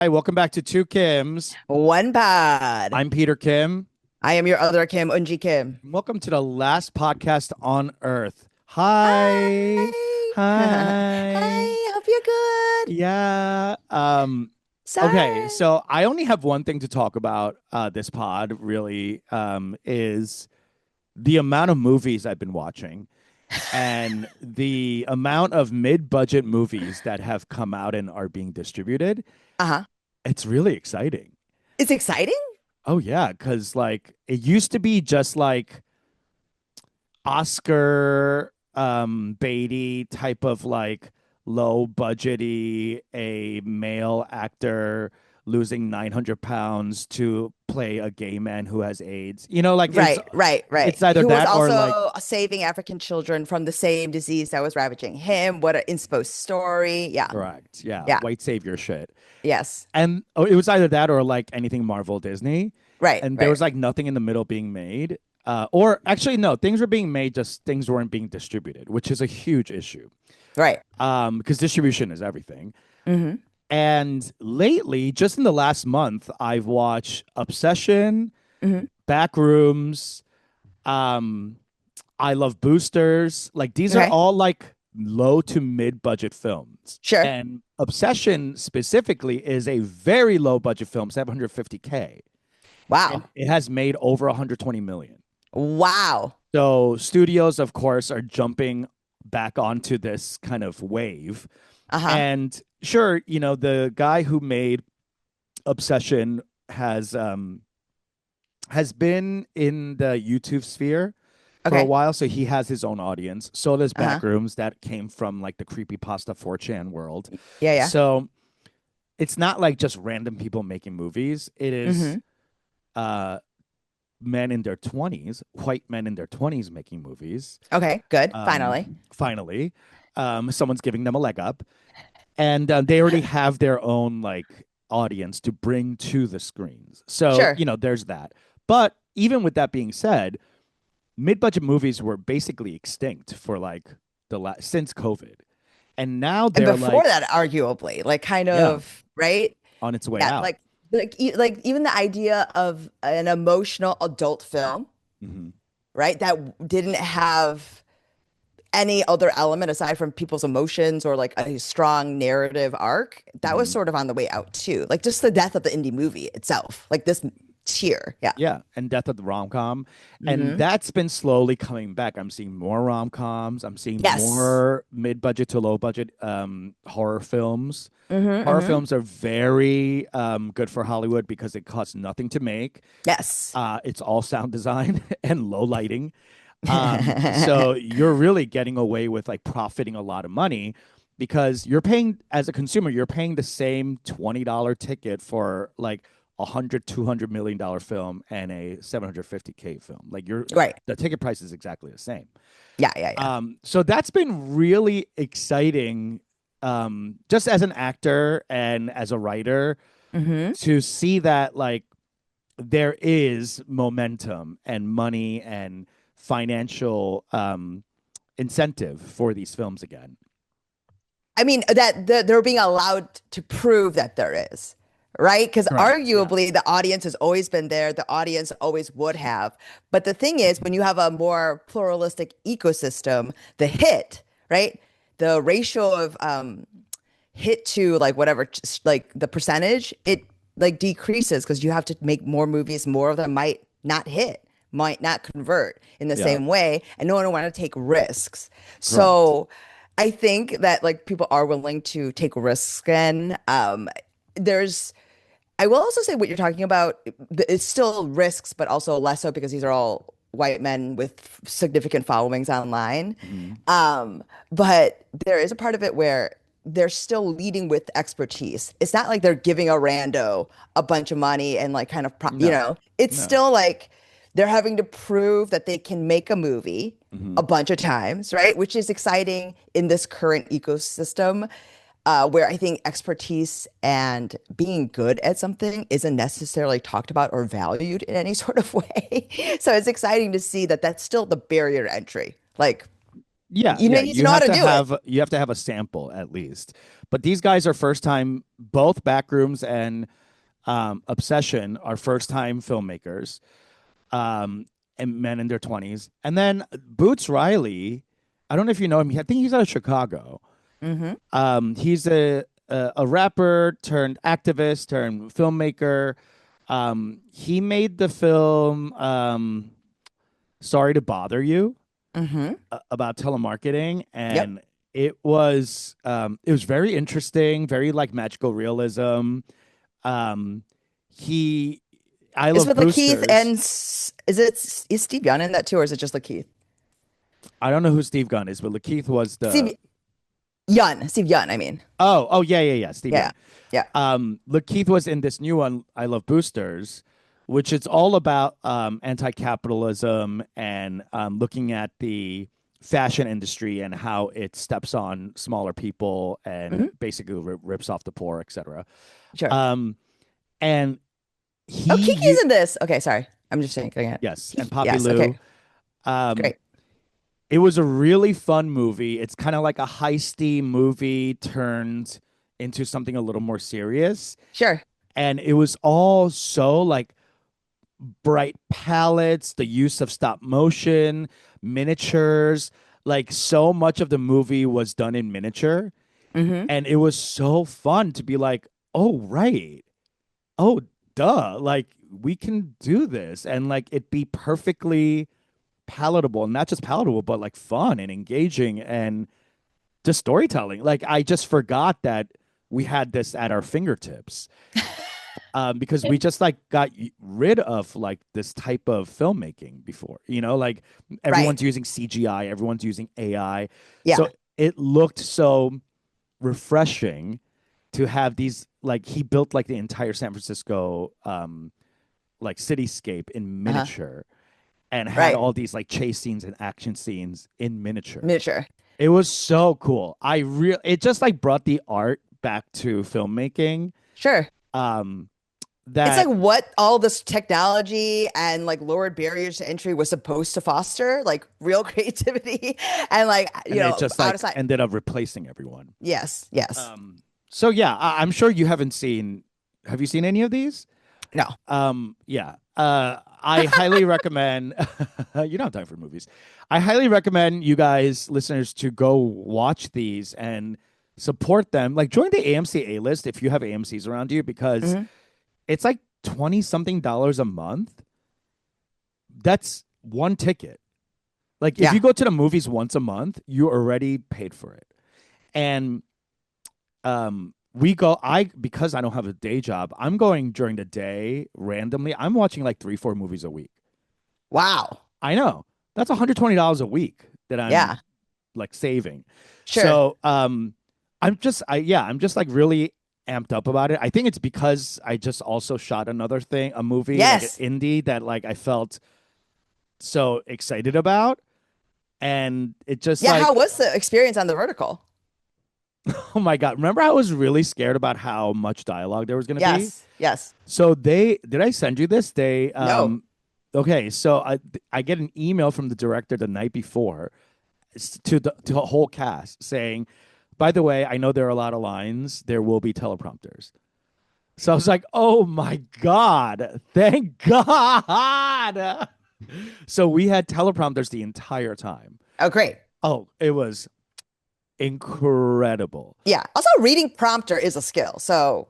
Hi, welcome back to Two Kims. One pod. I'm Peter Kim. I am your other Kim, Unji Kim. Welcome to the last podcast on Earth. Hi. Hi. Hi. Hi. Hope you're good. Yeah. Okay, Sorry. so I only have one thing to talk about this pod really is the amount of movies I've been watching and the amount of mid-budget movies that have come out and are being distributed. Uh-huh. It's really exciting. It's exciting. Oh yeah, because like it used to be just like Oscar Beatty type of like low budgety a male actor losing 900 pounds to play a gay man who has AIDS. Like Right, right, it's right. either Who was that or like also saving African children from the same disease that was ravaging him. What an inspo story. Yeah. correct. Yeah, Yeah. white savior shit. Yes. And it was either that or like anything Marvel Disney. Right, And there right. was like nothing in the middle being made. Or actually, no, things were being made, just things weren't being distributed, which is a huge issue. Right. Because distribution is everything. Mm-hmm. And lately, just in the last month, I've watched Obsession, Mm-hmm. Backrooms, um, I Love Boosters. Like these are Okay. all like low to mid budget films. Sure. And Obsession specifically is a very low budget film, 750K. And Wow. it has made over 120 million. Wow. So studios, of course, are jumping back onto this kind of wave. Uh-huh. And sure, the guy who made Obsession has been in the YouTube sphere for a Okay. while, so he has his own audience. So does Uh-huh. Backrooms, that came from like the creepypasta 4chan world. Yeah, yeah. So it's not like just random people making movies. It is Mm-hmm. uh men in their 20s, white men in their 20s making movies. Okay, good. Finally. Finally, someone's giving them a leg up, and they already have their own like audience to bring to the screens. So, Sure. there's that. But even with that being said, mid-budget movies were basically extinct for like since COVID. And now And they're before like, that, arguably, like kind yeah, of, right? on its way Yeah, out. like even the idea of an emotional adult film, Hmm. right? That didn't have any other element aside from people's emotions or like a strong narrative arc. That was Hmm. sort of on the way out too. Like just the death of the indie movie itself, like this tier. Yeah. Yeah, and Death of the Rom-Com. And Hmm. that's been slowly coming back. I'm seeing more rom-coms. I'm seeing Yes. more mid-budget to low-budget horror films. Hmm. Horror Hmm. films are very good for Hollywood because it costs nothing to make. Yes. It's all sound design and low lighting. So you're really getting away with like profiting a lot of money because you're paying, as a consumer, you're paying the same $20 ticket for like 100, $200 million film and a 750K film. Like Right. the ticket price is exactly the same. Yeah, yeah, yeah. So that's been really exciting, just as an actor and as a writer, Hmm. to see that like there is momentum and money and financial incentive for these films again. I mean, that they're being allowed to prove that there is, right? Because Correct. Yeah. arguably the audience has always been there, the audience always would have. But the thing is, when you have a more pluralistic ecosystem, the hit, right? The ratio of hit to like whatever, like the percentage, it like decreases because you have to make more movies, more of them might not hit, might not convert in the Yeah. same way, and no one want to take risks. Correct. So I think that like people are willing to take risks and there's I will also say what you're talking about, it's still risks, but also less so because these are all white men with significant followings online. Mhm. But there is a part of it where they're still leading with expertise. It's not like they're giving a rando a bunch of money and like kind of, No. it's No. still like they're having to prove that they can make a movie Hmm. a bunch of times, right? Which is exciting in this current ecosystem where I think expertise and being good at something isn't necessarily talked about or valued in any sort of way. So it's exciting to see that that's still the barrier to entry. Like, Yeah, You yeah, need to know how to do it. you have to have a sample at least. But these guys are first time, both Backrooms and Obsession are first time filmmakers, um, and men in their 20s. And then Boots Riley, I don't know if you know him. I think he's out of Chicago. Hmm. He's a rapper turned activist turned filmmaker. He made the film Sorry to Bother You, Hmm. about telemarketing, Yep. and it was very interesting, very like magical realism. Um, he I It's Love with Lakeith Boosters. and is Steve Young in that too, or is it just Lakeith? I don't know who Steve Gunn is, but Lakeith was the. Steve Young, I mean. Oh, yeah, yeah, yeah, Steve Yeah. Young. Yeah. Lakeith was in this new one, I Love Boosters, which is all about anti-capitalism and looking at the fashion industry and how it steps on smaller people and Hmm. basically rips off the poor, etc. Sure. Um, and Oh, he, you, Kiki's in this. Okay, sorry. I'm just thinking it. yes, and Kiki. Poppy Yes, okay. Lou. Um, Great. it was a really fun movie. It's kind of like a heisty movie turned into something a little more serious. Sure. And it was all so like bright palettes, the use of stop motion, miniatures. Like so much of the movie was done in miniature. Hmm. And it was so fun to be like, oh, right. Oh, duh. Like we can do this. And like it be perfectly palatable. And not just palatable, but like fun and engaging and just storytelling. Like I just forgot that we had this at our fingertips, because we just like got rid of like this type of filmmaking before, like Right. everyone's using CGI, everyone's using AI. Yeah. So it looked so refreshing to have these, like he built like the entire San Francisco like cityscape in Uh-huh. miniature and had Right. all these like chase scenes and action scenes in miniature. Miniature. It was so cool. It just like brought the art back to filmmaking. Sure. Um It's like that what all this technology and like lowered barriers to entry was supposed to foster, like real creativity and like, and it just out of like sight. ended up replacing everyone. Yes. Yes. So yeah, I'm sure you haven't seen. Have you seen any of these? No. Yeah. I highly recommend. You don't have time for movies. I highly recommend you guys, listeners, to go watch these and support them. Like join the AMC A list if you have AMC's around you, because Hmm. it's like 20 something dollars a month. That's one ticket. Like if you Yeah. go to the movies once a month, you already paid for it. And we go I because I don't have a day job, I'm going during the day randomly. I'm watching like 3 4 movies a week. Wow. I know. That's $120 a week that I'm Yeah. like saving. Sure. So I'm just like really amped up about it. I think it's because I just also shot another thing, a movie, like an Yes. indie that like I felt so excited about. And it just Yeah. How like, was the experience on the vertical? oh my God. Remember, I was really scared about how much dialogue there was going to be. Yes. Yes. So did I send you this? No. Okay, so I get an email from the director the night before to the whole cast saying, by the way, I know there are a lot of lines. There will be teleprompters. So I was like, oh my God, thank God. So we had teleprompters the entire time. Oh, great. Oh, it was incredible. Yeah. Also, reading prompter is a skill. So,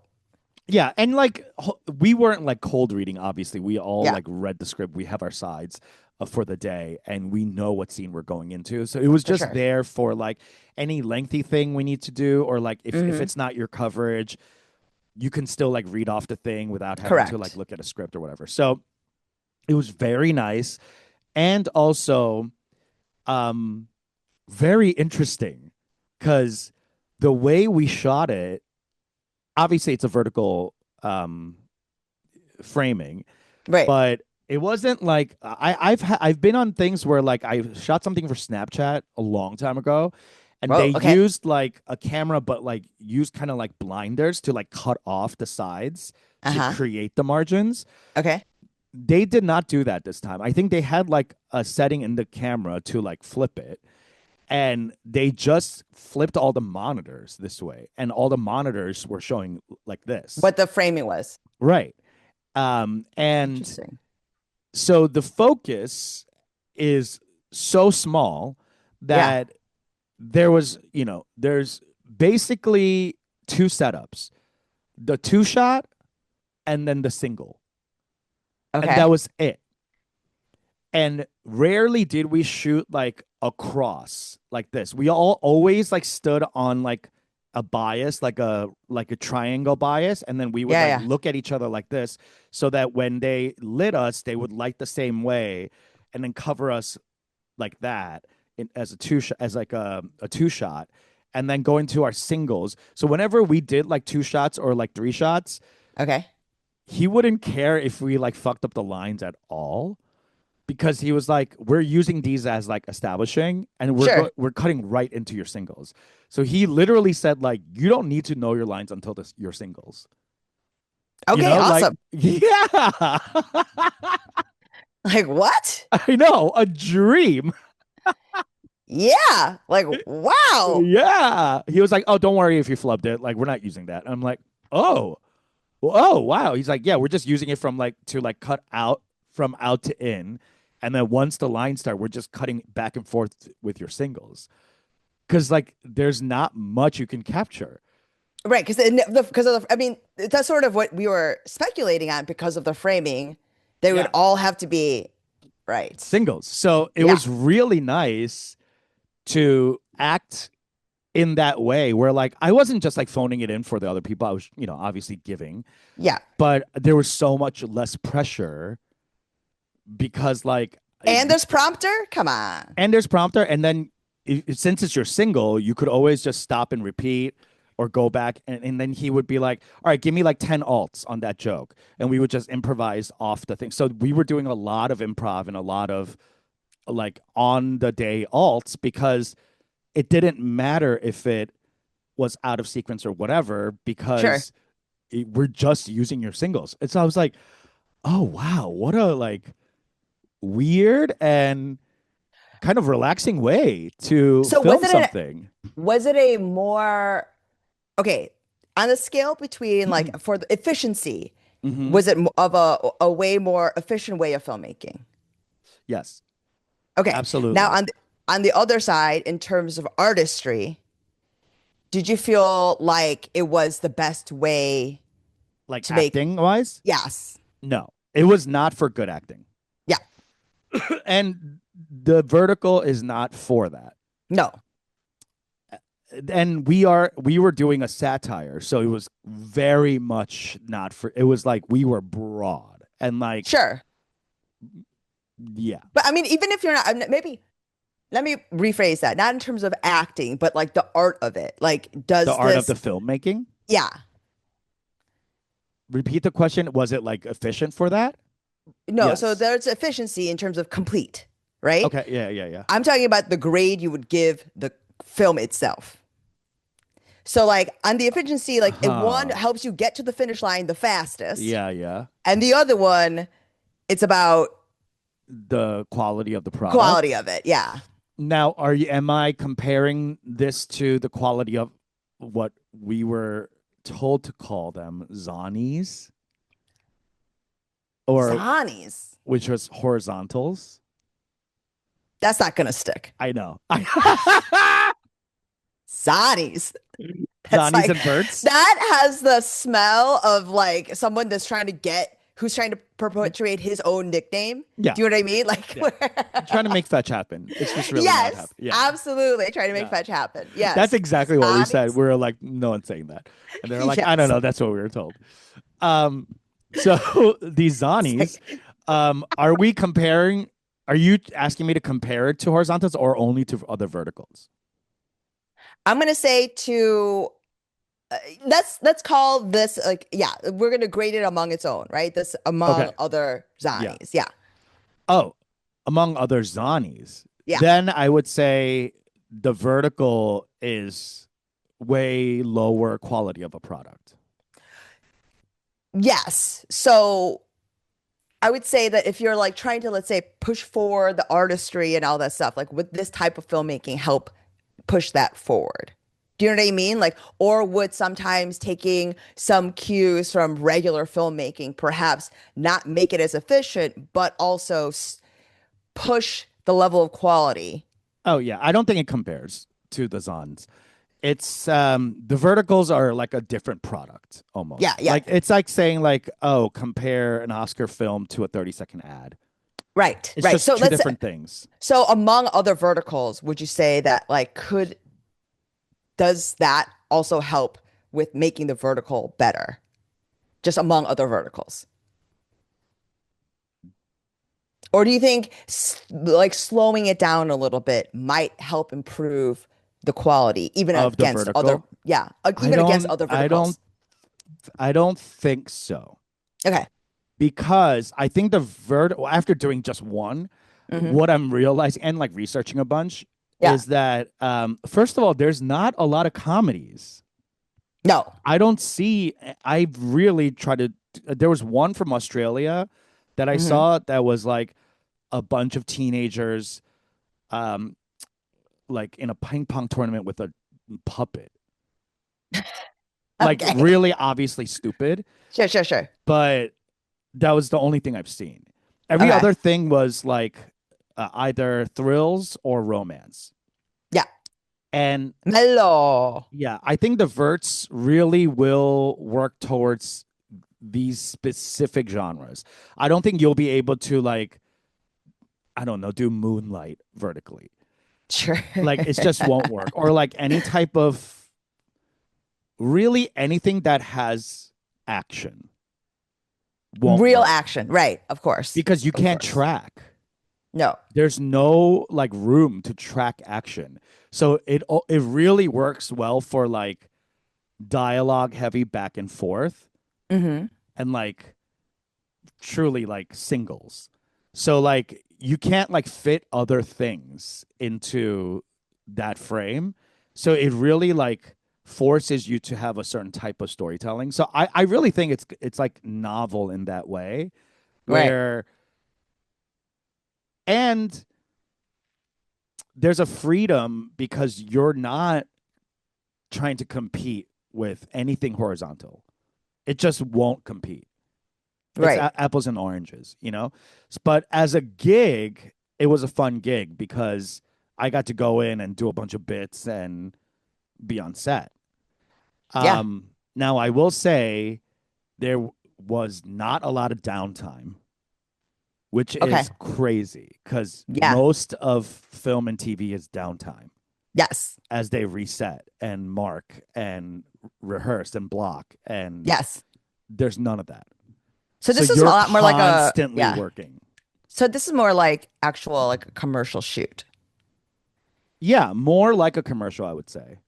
Yeah, and like we weren't like cold reading. Obviously, we all yeah, like read the script. We have our sides for the day, and we know what scene we're going into. So it was for just sure. there for like any lengthy thing we need to do, or like if Hmm. it's not your coverage, you can still like read off the thing without having to like Correct. look at a script or whatever. So it was very nice, and also um very interesting because the way we shot it, obviously it's a vertical um framing, Right. but it wasn't like I've been on things where like I shot something for Snapchat a long time ago, and they Whoa. Okay. used like a camera, but like used kind of like blinders to like cut off the sides to Uh-huh. create the margins. Okay. They did not do that this time. I think they had like a setting in the camera to like flip it, and they just flipped all the monitors this way, and all the monitors were showing like this. What the framing was. Right. And Interesting. so the focus is so small Yeah. that there's basically two setups, the two shot and then the single. And that Okay. was it. And rarely did we shoot like across like this. We all always like stood on like a bias, like a triangle bias, and then we would Yeah, like yeah. look at each other like this, so that when they lit us, they would light the same way, and then cover us like that as a as like a two shot, and then go into our singles. So whenever we did like two shots or like three shots, Okay. he wouldn't care if we like fucked up the lines at all, because he was like, we're using these as like establishing, and Sure. we're cutting right into your singles. So he literally said like, you don't need to know your lines until your singles. Okay, Like, awesome. yeah. Like what? I know, a dream. Yeah. Like wow. Yeah. He was like, oh, don't worry if you flubbed it. Like, we're not using that. I'm like, oh, oh, wow. He's like, yeah, we're just using it from like to like cut out from out to in. And then once the lines start, we're just cutting back and forth with your singles. Cause like there's not much you can capture. Right, because because of the, I mean, that's sort of what we were speculating on because of the framing. They would Yeah. all have to be right. Singles. So it Yeah. was really nice to act in that way where like I wasn't just like phoning it in for the other people. I was, obviously giving, Yeah. but there was so much less pressure because like And there's prompter. Come on. and there's prompter, and then since it's your single, you could always just stop and repeat or go back, and then he would be like, all right, give me like 10 alts on that joke, and we would just improvise off the thing. So we were doing a lot of improv and a lot of like on the day alts, because it didn't matter if it was out of sequence or whatever, Sure. because we're just using your singles. And so I was like, oh wow, what a like weird and kind of relaxing way to So film something. was it a more okay on the scale between like for the efficiency? Hmm. Was it of a way more efficient way of filmmaking? Yes, Okay. Now absolutely. on the other side, in terms of artistry, did you feel like it was the best way Like to make? acting wise, Yes. no, it was not for good acting. Yeah. And the vertical is not for that. No. And we were doing a satire, so it was very much not for, it was like we were broad and like, Sure. yeah, But I mean, even if you're not, maybe let me rephrase that. Not in terms of acting, but like the art of it. Like, the does art of the this, filmmaking. yeah. Repeat the question. Was it like efficient for that? No, so Yes. there's efficiency in terms of complete, right? Okay. Yeah. Yeah. Yeah. I'm talking about the grade you would give the film itself. So like on the efficiency, like if one Huh. helps you get to the finish line the fastest, Yeah. Yeah. and the other one, it's about The quality of the quality product. of it. Yeah. Now, am I comparing this to the quality of what we were told to call them, Zanies, or Zanies. which was horizontals? That's not gonna stick. I know. Zanies. That's Zanies like and birds. that has the smell of like someone that's trying to get who's trying to perpetuate his own nickname. Yeah. Do you know what I mean? Like Yeah. Trying to make fetch happen. It's just really not yes, happening. Yeah. absolutely. Trying to make Yeah. fetch happen. That's Yes. exactly what we said. Zanies. We were like, no one's saying that. And they're like, I don't Yes. know. That's what we were told. Um, so these It's Zanies, like, are we comparing? Are you asking me to compare it to horizontals or only to other verticals? I'm gonna say to let's call this like yeah, we're gonna grade it among its own, right? This among Okay. other Yeah. Zanies. Yeah. Oh, among other Zanies, Yeah. then I would say the vertical is way lower quality of a product. Yes. So I would say that if you're like trying to, let's say, push forward the artistry and all that stuff, like would this type of filmmaking help push that forward. Do you know what I mean? Like, or would sometimes taking some cues from regular filmmaking perhaps not make it as efficient, but also push the level of quality? Oh yeah, I don't think it compares to the Zons. It's the verticals are like a different product Yeah, almost. yeah. Like it's like saying like, oh, compare an Oscar film to a 30-second ad. Right, It's right. just So two let's different things. so among other verticals, would you say that like could does that also help with making the vertical better? Just among other verticals. Or do you think like slowing it down a little bit might help improve the quality even Of the against other, vertical. yeah, I even against don't other I don't verticals? I don't think so. Okay. Because I think the after doing just one, Hmm. what I'm realizing and like researching a bunch Yeah. is that first of all, there's not a lot of comedies. No. I don't see. I really tried to. There was one from Australia that I Hmm. saw that was like a bunch of teenagers, um, like in a ping pong tournament with a puppet. Like Okay. really obviously stupid, Sure, sure, sure. but that was the only thing I've seen. Every Okay. other thing was like either thrills or romance. Yeah. And Mellow. yeah, I think the verts really will work towards these specific genres. I don't think you'll be able to like, I don't know, do Moonlight vertically. Sure. Like it just won't work. Or like any type of really anything that has action won't Real work action. Right. Of course. because you Of can't course. track. No. There's no like room to track action. So it really works well for like dialogue heavy back and forth Hmm. and like truly like singles. So like you can't like fit other things into that frame. So it really like forces you to have a certain type of storytelling. So I really think it's like novel in that way Right. where and there's a freedom because you're not trying to compete with anything horizontal. It just won't compete. It's Right. apples and oranges, you know? But as a gig, it was a fun gig because I got to go in and do a bunch of bits and be on set. Yeah. Now, I will say there was not a lot of downtime, which Okay. is crazy because Yeah. most of film and TV is downtime Yes. as they reset and mark and rehearse and block. And Yes. there's none of that. So So this is a you're lot more like a, constantly yeah. working. So this is more like actual like a commercial shoot, Yeah, more like a commercial, I would say.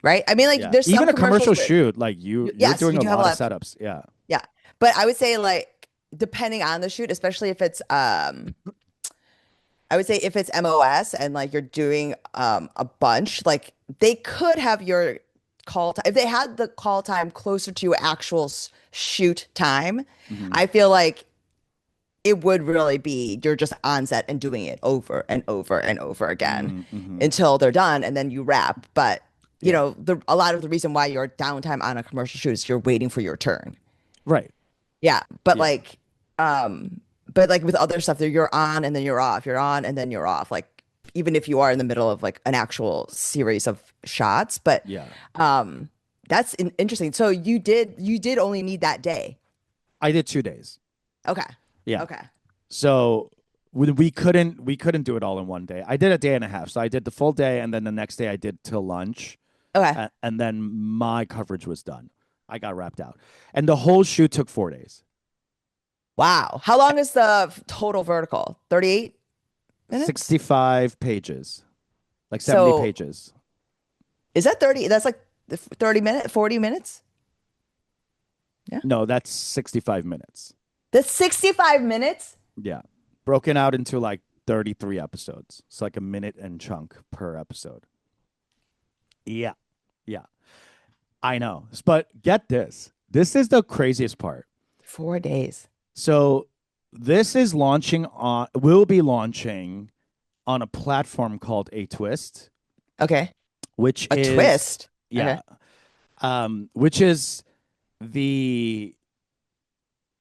right? I mean, like Yeah. there's some Even a commercials commercial where shoot, like you're yes, doing you a do have a lot of lot of, setups. Yeah. yeah. But I would say like depending on the shoot, especially if it's I would say if it's MOS and like you're doing a bunch, like they could have your call time if they had the call time closer to your actual shoot time. Hmm. I feel like it would really be you're just on set and doing it over and over and over again Hmm. until they're done and then you wrap. But you Yeah. know, a lot of the reason why you're downtime on a commercial shoot is you're waiting for your turn. Right. Yeah, Yeah. but like with other stuff, there you're on and then you're off. You're on and then you're off. Like even if you are in the middle of like an actual series of shots, but Yeah. um, that's interesting. So you did only need that day. I did 2 days. Okay, Yeah. okay, So we couldn't do it all in one day. I did a day and a half. So I did the full day and then the next day I did till lunch okay. and then my coverage was done. I got wrapped out. And the whole shoot took 4 days. Wow. How long is the total vertical? 38 minutes? 65 pages. Like 70 So pages. is that 30? That's like 30 minutes, 40 minutes? Yeah. No, that's 65 minutes. That's 65 minutes? Yeah. Broken out into like 33 episodes. It's like a minute and chunk per episode. Yeah. Yeah. I know. But get this. This is the craziest part. 4 days. So this is will be launching on a platform called A Twist. Okay. which A is twist. Okay. yeah, which is the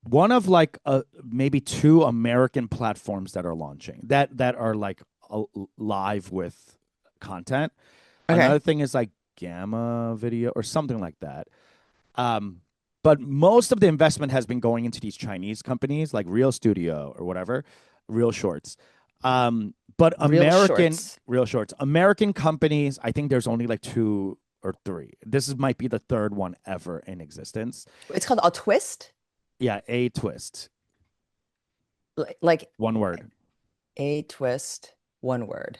one of like maybe two American platforms that are launching that are like live with content. Okay. Another thing is like Gamma Video or something like that. Um, but most of the investment has been going into these Chinese companies like Real Studio or whatever, Real Shorts. But Real American shorts. Real Shorts, American companies, I think there's only like two or three. Might be the third one ever in existence. It's called a twist. Yeah, a twist, Like one word. a twist, one word.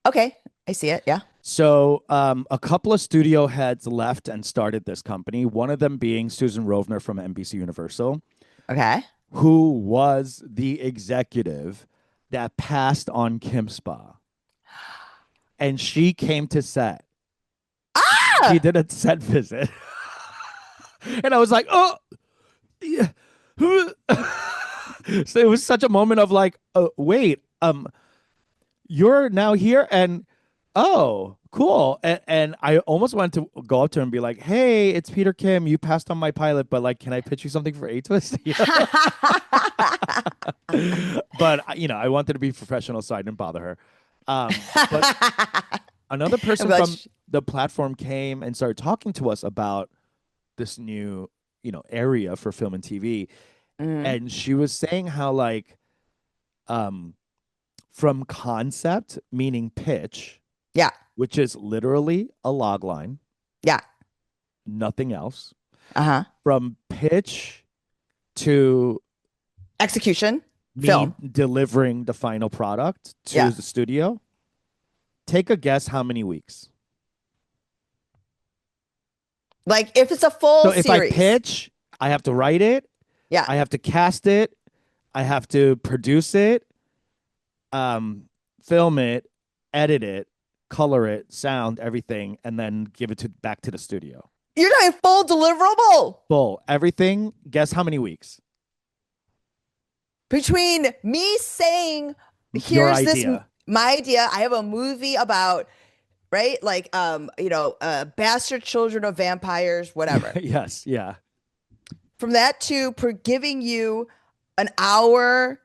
Okay, I see it. Yeah. So a couple of studio heads left and started this company. One of them being Susan Rovner from NBC Universal, Okay. who was the executive that passed on Kim Spa. And she came to set. She Ah! did a set visit. And I was like, oh, yeah. So it was such a moment of like, oh, wait, you're now here and oh, cool. And I almost wanted to go up to her and be like, hey, it's Peter Kim. You passed on my pilot, but like, can I pitch you something for A Twist? But I wanted to be professional, so I didn't bother her. But another I'm person glad. from the platform came and started talking to us about this new, area for film and TV. Mhm. And she was saying how like um from concept, meaning pitch, Yeah. which is literally a log line, Yeah. nothing else. Uh-huh. From pitch to Execution, me film. delivering the final product to Yeah. the studio, take a guess how many weeks? Like if it's a So full if I series. pitch, I have to write it, Yeah. I have to cast it, I have to produce it, film it, edit it, color it, sound, everything, and then give it to back to the studio. You're doing full deliverable Full everything. Guess how many weeks? between me saying, Your here's this idea. my idea. I have a movie about, right? Like bastard children of vampires, whatever. Yes, yeah. From that to giving you an hour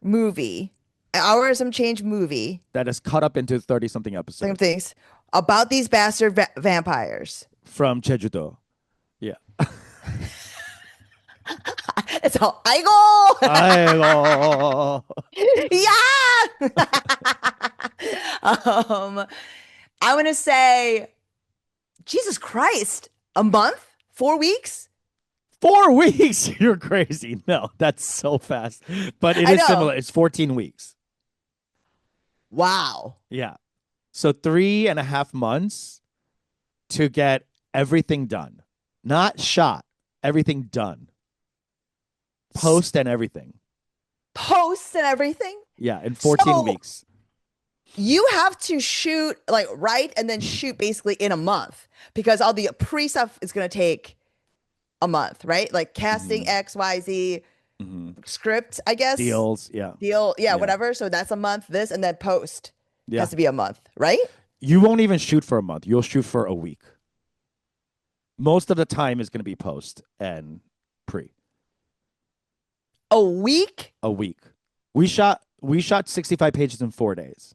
movie, an hour and some change movie, That is cut up into 30 something same episodes things about these bastard vampires. from Jeju-do. Yeah. It's all I I go. Yeah. I want to say, Jesus Christ, a month, 4 weeks. 4 weeks. You're crazy. No, that's so fast. But it I is know. similar. It's 14 weeks. Wow. Yeah. So 3.5 months to get everything done. Not shot, everything done. Post and everything. Posts and everything. Yeah, in 14 So weeks. you have to shoot, like write and then shoot basically in a month because all the pre stuff is going to take a month, right? Like casting Mhm. X, Y, Z, Mhm. script, I guess. Deals. Yeah. Deal, yeah, Yeah. whatever. So that's a month, this, and then post Yeah. has to be a month, right? You won't even shoot for a month. You'll shoot for a week. Most of the time is going to be post and pre. A week? A week. We shot 65 pages in 4 days.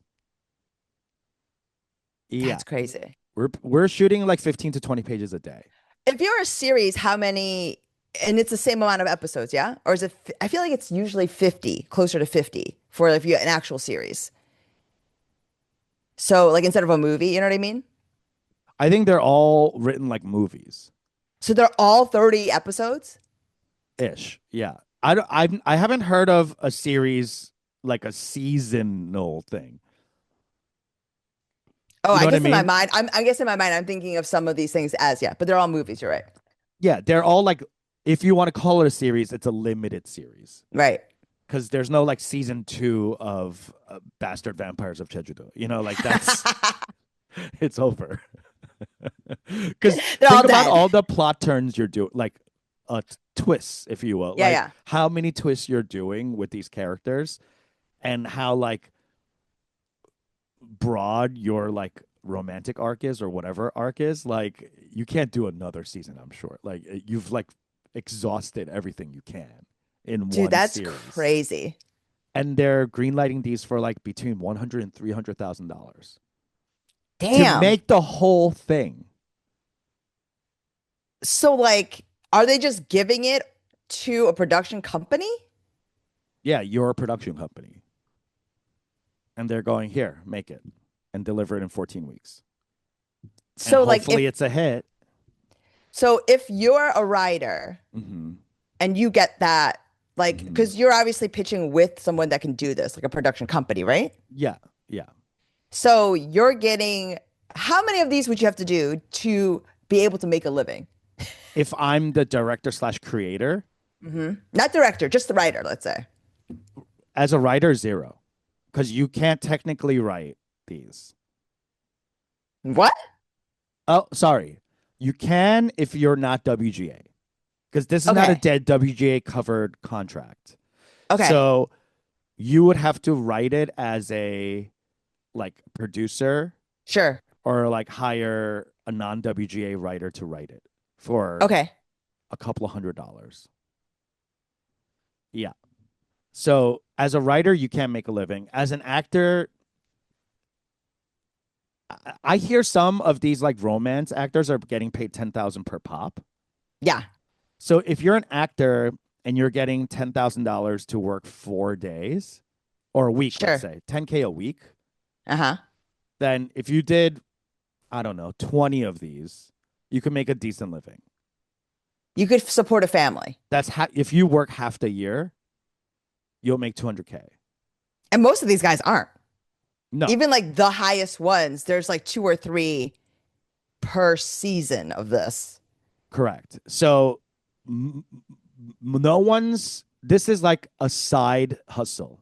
Yeah. That's crazy. We're shooting like 15 to 20 pages a day. If you're a series, how many, and it's the same amount of episodes, yeah? Or is it, I feel like it's usually 50, closer to 50 for if you an actual series. So like instead of a movie, you know what I mean? I think they're all written like movies So they're all 30 episodes? ish. Yeah. I haven't heard of a series like a seasonal thing. Oh, You know I what I guess in my mean? mind, I guess in my mind, I'm thinking of some of these things as, yeah, but they're all movies, you're right. Yeah, they're all like if you want to call it a series, it's a limited series. Right. Because there's no like season 2 of Bastard Vampires of Jeju-do. Like that's it's over. Because They're all think about dead. all the plot turns you're doing, like twists, if you will. Yeah, Like yeah. how many twists you're doing with these characters, and how like broad your like romantic arc is or whatever arc is, like you can't do another season, I'm sure. Like you've like exhausted everything you can in Dude, one that's series. crazy. And they're greenlighting these for like between 100 and $300,000 to Damn. make the whole thing. So like, are they just giving it to a production company? Yeah, you're a production company. And they're going, here, make it and deliver it in 14 weeks. And So like hopefully it's a hit. if you're a writer Hmm. and you get that, like, Hmm. because you're obviously pitching with someone that can do this, like a production company, right? Yeah, yeah. So you're getting, how many of these would you have to do to be able to make a living? If I'm the director slash creator, Not director, just the writer, let's say. as a writer, zero, because you can't technically write these. What? Oh, sorry. You can if you're not WGA, because this is not a Okay. dead WGA covered contract. Okay. So you would have to write it as a like producer Sure. or like hire a non WGA writer to write it for Okay. a couple of $100. Yeah. So as a writer, you can't make a living. As an actor, I hear some of these like romance actors are getting paid 10,000 per pop. Yeah. So if you're an actor and you're getting $10,000 to work 4 days or a week, let's Sure. say 10K a week, Uh-huh. then if you did, I don't know, 20 of these, you could make a decent living. You could support a family. If you work half the year, you'll make 200K. And most of these guys aren't. No, Even like the highest ones, there's like two or three per season of this. correct. So no one's, this is like a side hustle.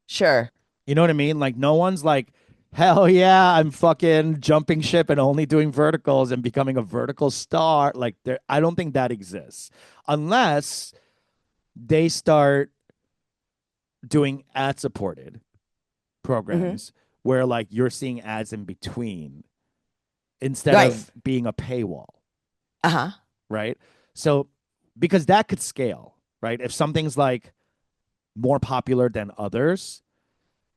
Sure. You know what I mean? Like no one's like, hell yeah, I'm fucking jumping ship and only doing verticals and becoming a vertical star. Like there, I don't think that exists unless they start doing ad supported Hmm. programs where like you're seeing ads in between instead Right. of being a paywall, Uh-huh. right? So because that could scale, right? If something's like more popular than others,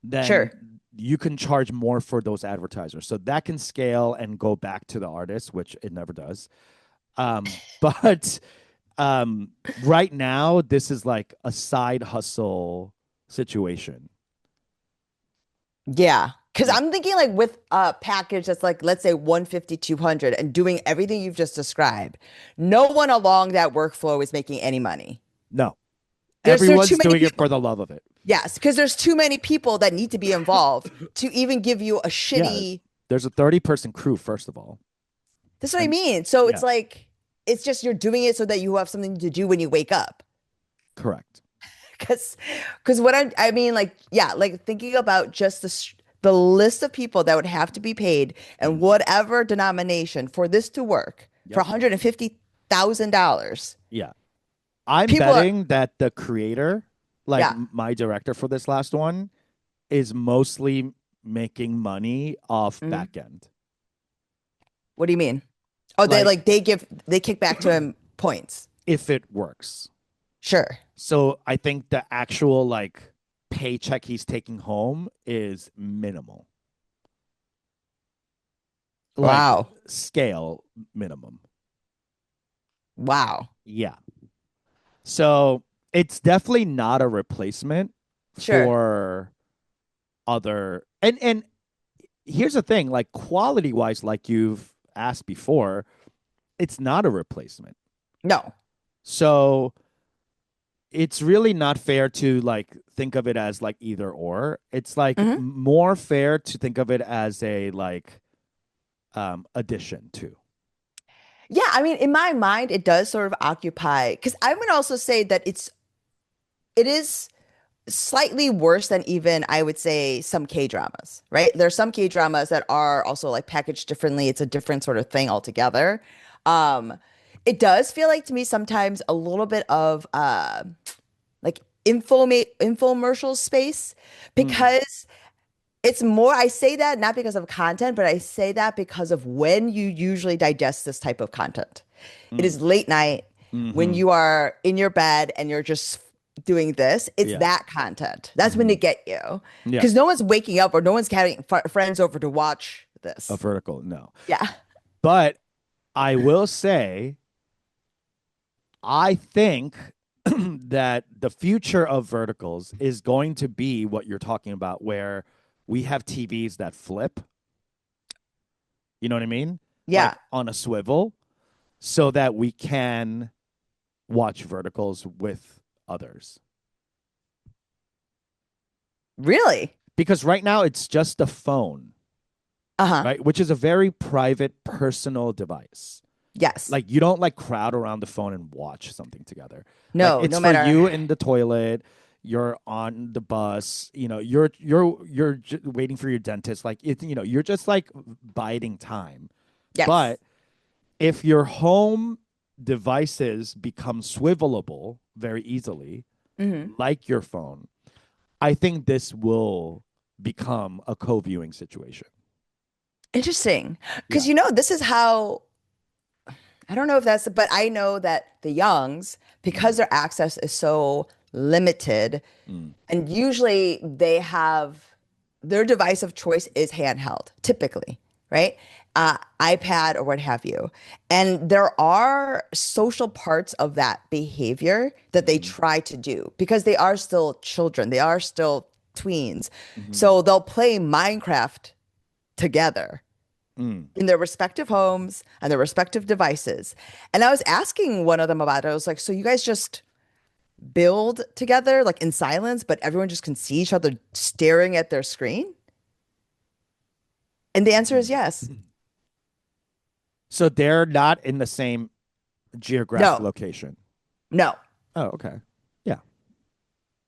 then Sure. you can charge more for those advertisers. So that can scale and go back to the artist, which it never does. But right now, this is like a side hustle situation. Yeah. Because Yeah. I'm thinking like with a package that's like, let's say 150, 200 and doing everything you've just described, no one along that workflow is making any money. No, There are too everyone's many doing it people. for the love of it. Yes, because there's too many people that need to be involved to even give you a Yeah. shitty. There's a 30-person crew, first of all. That's what I And mean. So yeah, it's like, it's just you're doing it so that you have something to do when you wake up. correct. Because, what I mean, like, yeah, like thinking about just the list of people that would have to be paid and Mhm. whatever denomination for this to work for Yep. $150,000. Yeah. I'm People are, betting that the creator, like yeah. my director for this last one, is mostly making money off Mhm. back end. What do you mean? Oh, Like they kick back to him points. if it works. Sure. So I think the actual like paycheck he's taking home is minimal. Like Wow. scale minimum. Wow. Yeah. So it's definitely not a replacement Sure. for other and here's the thing, like quality wise, like you've asked before, it's not a replacement. No. So it's really not fair to like think of it as like either or. It's like Hmm. more fair to think of it as a like addition to. Yeah, I mean, in my mind, it does sort of occupy because I would also say that it is slightly worse than even I would say some K dramas, right? There are some K dramas that are also like packaged differently. It's a different sort of thing altogether. Um, it does feel like to me sometimes a little bit of like infomercial space Hmm. because It's more, I say that not because of content, but I say that because of when you usually digest this type of content. It Mm. is late night when Hmm. you are in your bed and you're just doing this. It's Yeah. that content. That's when Hmm. they get you. Yeah. Because no one's waking up or no one's having friends over to watch A this. vertical, no. Yeah. But I will say, I think that the future of verticals is going to be what you're talking about, where we have TVs that flip. You know what I mean? Yeah. Like on a swivel, so that we can watch verticals with others. Really? Because right now it's just a phone, Uh-huh. right? Which is a very private, personal device. Yes. Like you don't like crowd around the phone and watch something together. Like No, it's no for matter. you in the toilet, you're on the bus, waiting for your dentist. Like you're just like biding time. Yes. But if your home devices become swivelable very easily, Hmm. like your phone, I think this will become a co-viewing situation. Interesting. Yeah. Because this is how I don't know if that's, but I know that the youngs, because Mm, their access is so limited, mm, and usually they have their device of choice is handheld, typically, right? iPad or what have you. And there are social parts of that behavior that they mm, try to do because they are still children, they are still tweens. mm, So they'll play Minecraft together mm. in their respective homes and their respective devices. And I was asking one of them about it. I was like, so you guys just build together like in silence, but everyone just can see each other staring at their screen? And the answer is Mm. yes. So they're not in the same geographic No, location. no. Oh, okay. Yeah.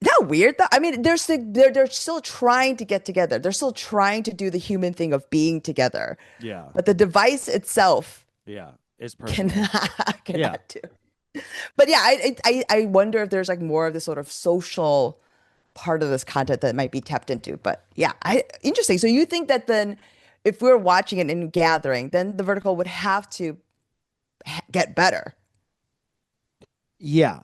Isn't that weird though? I mean, they're still trying to get together. They're still trying to do the human thing of being together. Yeah. But the device itself Yeah. It's personal. cannot Yeah. cannot do. But yeah, I wonder if there's like more of this sort of social part of this content that might be tapped into. But yeah, I interesting. So you think that then if we're watching it and gathering, then the vertical would have to get better. Yeah.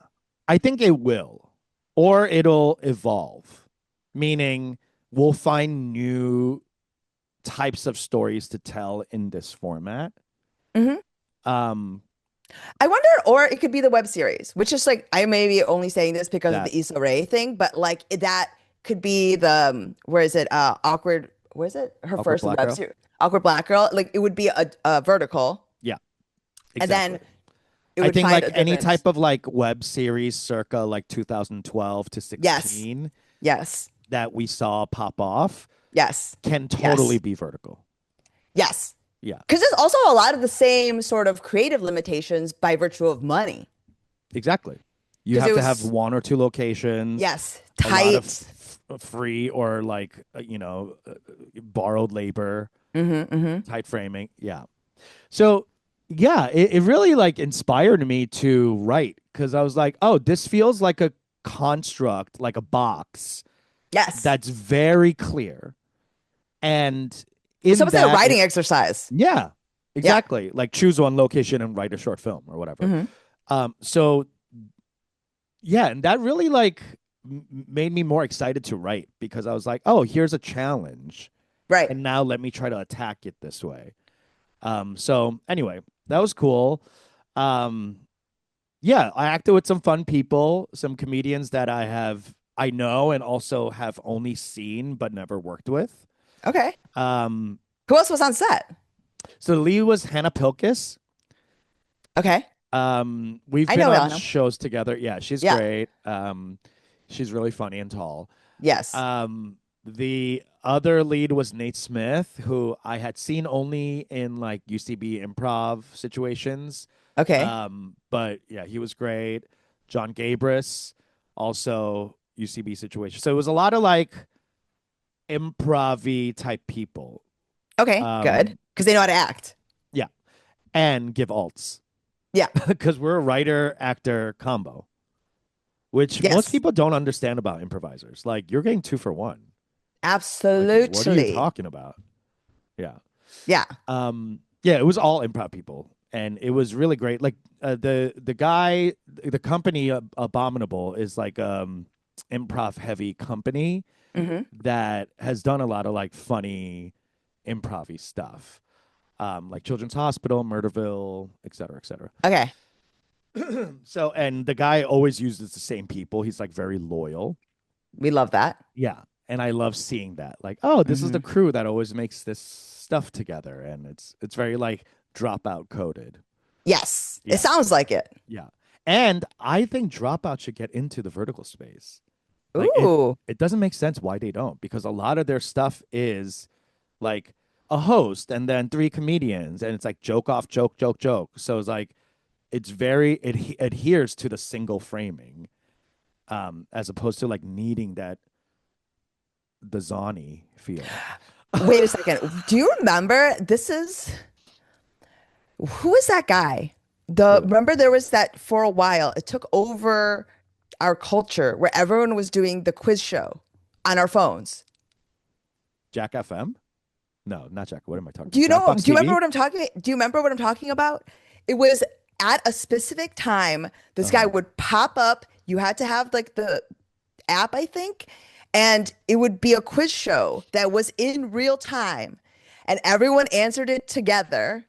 I think it will. Or it'll evolve. Meaning we'll find new types of stories to tell in this format. Hmm. Um I wonder, or it could be the web series, which is like I may be only saying this because of that the Issa Rae thing, but like that could be the where is it? Awkward. Where is it? Her Awkward first Black web Girl. series, Awkward Black Girl. Like it would be a vertical, Yeah, and exactly. then it I would think find like a any different. type of like web series circa like 2012 to Yes, 16 yes, that we saw pop off yes, can totally yes, be vertical. yes. Yeah, Because there's also a lot of the same sort of creative limitations by virtue of money. exactly. You Because have it to have was, one or two locations, yes, a lot of tight. free or like borrowed labor, Hmm. Hmm. tight framing. Yeah. So yeah, it really like inspired me to write because I was like, oh, this feels like a construct, like a box Yes. that's very clear. And It's in almost like a that, writing exercise. yeah, Yeah. exactly. Like choose one location and write a short film or whatever. Hmm. So yeah, and that really like made me more excited to write because I was like, oh, here's a challenge. Right. And now let me try to attack it this way. So anyway, that was cool. Um, yeah, I acted with some fun people, some comedians that I know and also have only seen but never worked with. Okay. Um, Who else was on set? so the lead was Hannah Pilkis. Okay. We've I been know on Elno. shows together. Yeah, she's Yeah. great. She's really funny and tall. Yes. The other lead was Nate Smith, who I had seen only in like UCB improv situations. Okay. But yeah, he was great. John Gabris, also UCB situation. So it was a lot of like improv type people. Okay. Good. Um, Because they know how to act. yeah, and give alts Yeah. because we're a writer actor combo, which most Yes. people don't understand about improvisers. Like you're getting two for one. Like, what are you Absolutely. talking about? Yeah. Yeah. Yeah, it was all improv people, and it was really great. Like the guy, the company Abominable is like improv heavy company Hmm. that has done a lot of like funny improv stuff. Like Children's Hospital, Murderville, et cetera, et cetera. Okay. So, and the guy always uses the same people. He's like very loyal. We love that. Yeah. And I love seeing that. Like, oh, this is the Hmm. crew that always makes this stuff together. And it's very like dropout coded. Yes. It Yeah. sounds like it. Yeah. And I think dropout should get into the vertical space. Like Ooh. it doesn't make sense why they don't, because a lot of their stuff is like a host and then three comedians and it's like joke off, joke, joke, joke. So it's like it's very it adheres to the single framing, as opposed to like needing that the Zani feel. Wait a second. Do you remember this is who is that guy? Who? Remember there was that for a while. It took over our culture where everyone was doing the quiz show on our phones. Jack FM? No, not Jack. What am I talking Do about? you know? Jackbox Do you remember TV? what I'm talking? Do you remember what I'm talking about? It was at a specific time. This guy Uh-huh. would pop up. You had to have like the app, I think, and it would be a quiz show that was in real time, and everyone answered it together.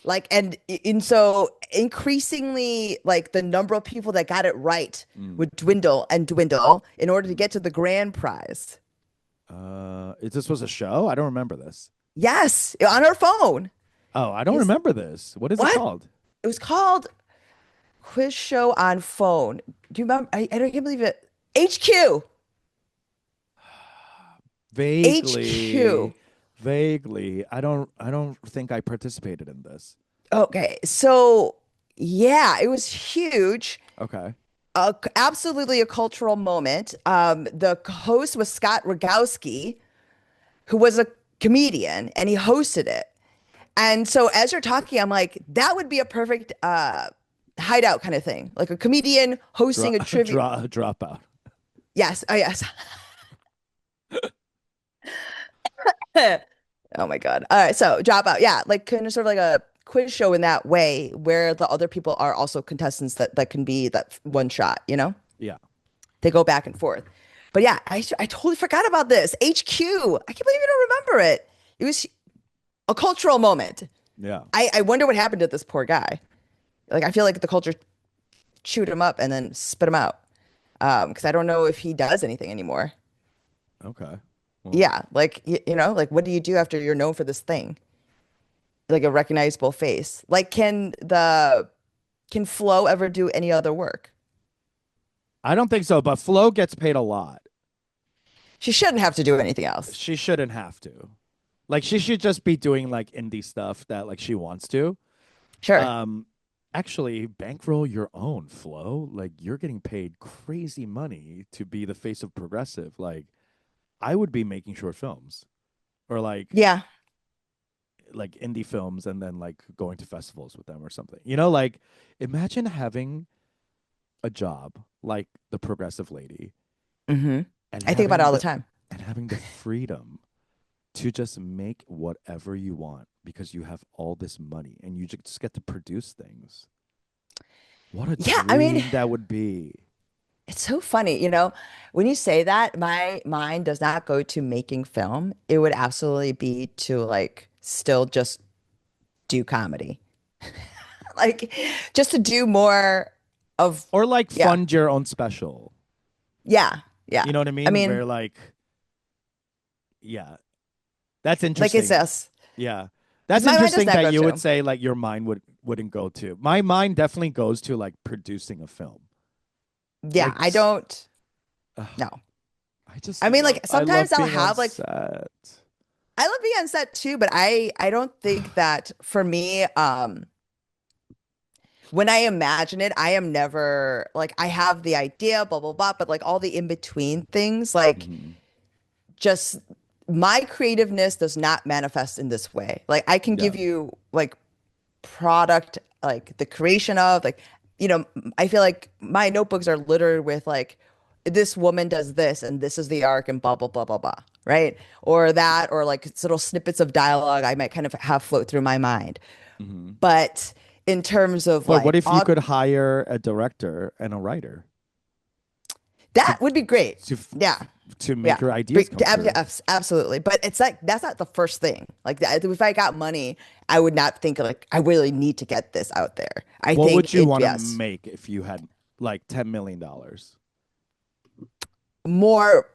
Like, and so increasingly, like the number of people that got it right Mm. would dwindle and dwindle in order to get to the grand prize. Is this was a show? I don't remember this. Yes, on our phone. Oh, I don't Is remember this. What is it what? called? It was called Quiz Show on Phone. Do you remember? I can't believe it. HQ. HQ. Vaguely, vaguely. I don't think I participated in this. Okay. So, yeah, it was huge. Okay. Absolutely a cultural moment. The host was Scott Rogowski, who was a comedian, and he hosted it. And so as you're talking, I'm like, that would be a perfect hideout kind of thing, like a comedian hosting a trivia. Dropout. Yes, oh yes. Oh my God. All right, so Dropout, yeah, like kind of sort of like a quiz show in that way, where the other people are also contestants that can be that one shot, you know? Yeah. They go back and forth. But yeah, I totally forgot about this. HQ. I can't believe you don't remember it. It was a cultural moment. Yeah. I wonder what happened to this poor guy. Like I feel like the culture chewed him up and then spit him out. Because I don't know if he does anything anymore. Okay. Well, Yeah, like you know, like what do you do after you're known for this thing? Like a recognizable face. Like can Flo ever do any other work? I don't think so, but Flo gets paid a lot. She shouldn't have to do anything else. She shouldn't have to. Like she should just be doing like indie stuff that like she wants to. Sure. Um Actually bankroll your own, Flo. Like you're getting paid crazy money to be the face of progressive. Like I would be making short films or Yeah. like indie films and then like going to festivals with them or something. You know, like imagine having a job like the progressive lady Hmm. and I think about it having all the the time. freedom to just make whatever you want because you have all this money and you just get to produce things. What a Yeah, I mean, dream that would be. it's so funny, you know, when you say that, my mind does not go to making film. It would absolutely be to like still just do comedy. Like just to do more of, Or like yeah, fund your own special. yeah, yeah. You know what I I mean? mean, Where like, yeah, that's like it's interesting. us. Yeah. Because That's my mind does interesting not that go you would to. say like your mind wouldn't go to. My mind definitely goes to like producing a film. Yeah, Like I don't. ugh, No. I mean, like I sometimes love I'll being on have like set. I love being on set too, but I don't think that for me, when I imagine it, I am never like I have the idea, blah blah blah, but like all the in between things, like Mhm. just my creativeness does not manifest in this way. Like I can Yeah. give you like product, like the creation of like, you know, I feel like my notebooks are littered with like this woman does this and this is the arc and blah blah blah blah blah, right? Or that, or like it's little snippets of dialogue I might kind of have float through my mind. Hmm. But in terms of But what like if you could hire a director and a writer to that would be great. to Yeah. to make Yeah, your ideas come true? absolutely. But it's like that's not the first thing. Like if I got money, I would not think like I really need to get this out there. I What think would you it want to yes, make if you had like $10 million? more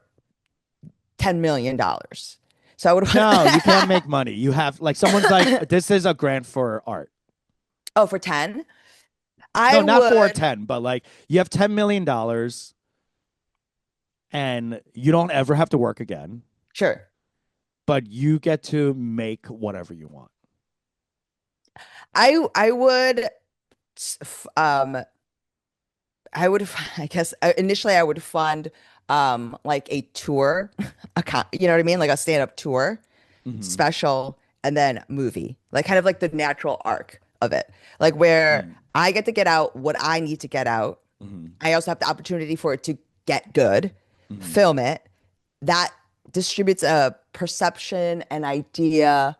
$10 million. So I would No, you can't make money. You have like someone's like, this is a grant for art. oh for 10, No, I not for would 10, but like you have $10 million and you don't ever have to work again, sure. but you get to make whatever you want. I would I would I guess initially I would fund like a tour account, you know what I mean? Like a stand-up tour Hmm. special and then movie, like kind of like the natural arc of it, like where I get to get out what I need to get out. Hmm. I also have the opportunity for it to get good, Hmm. film it. That distributes a perception, an idea,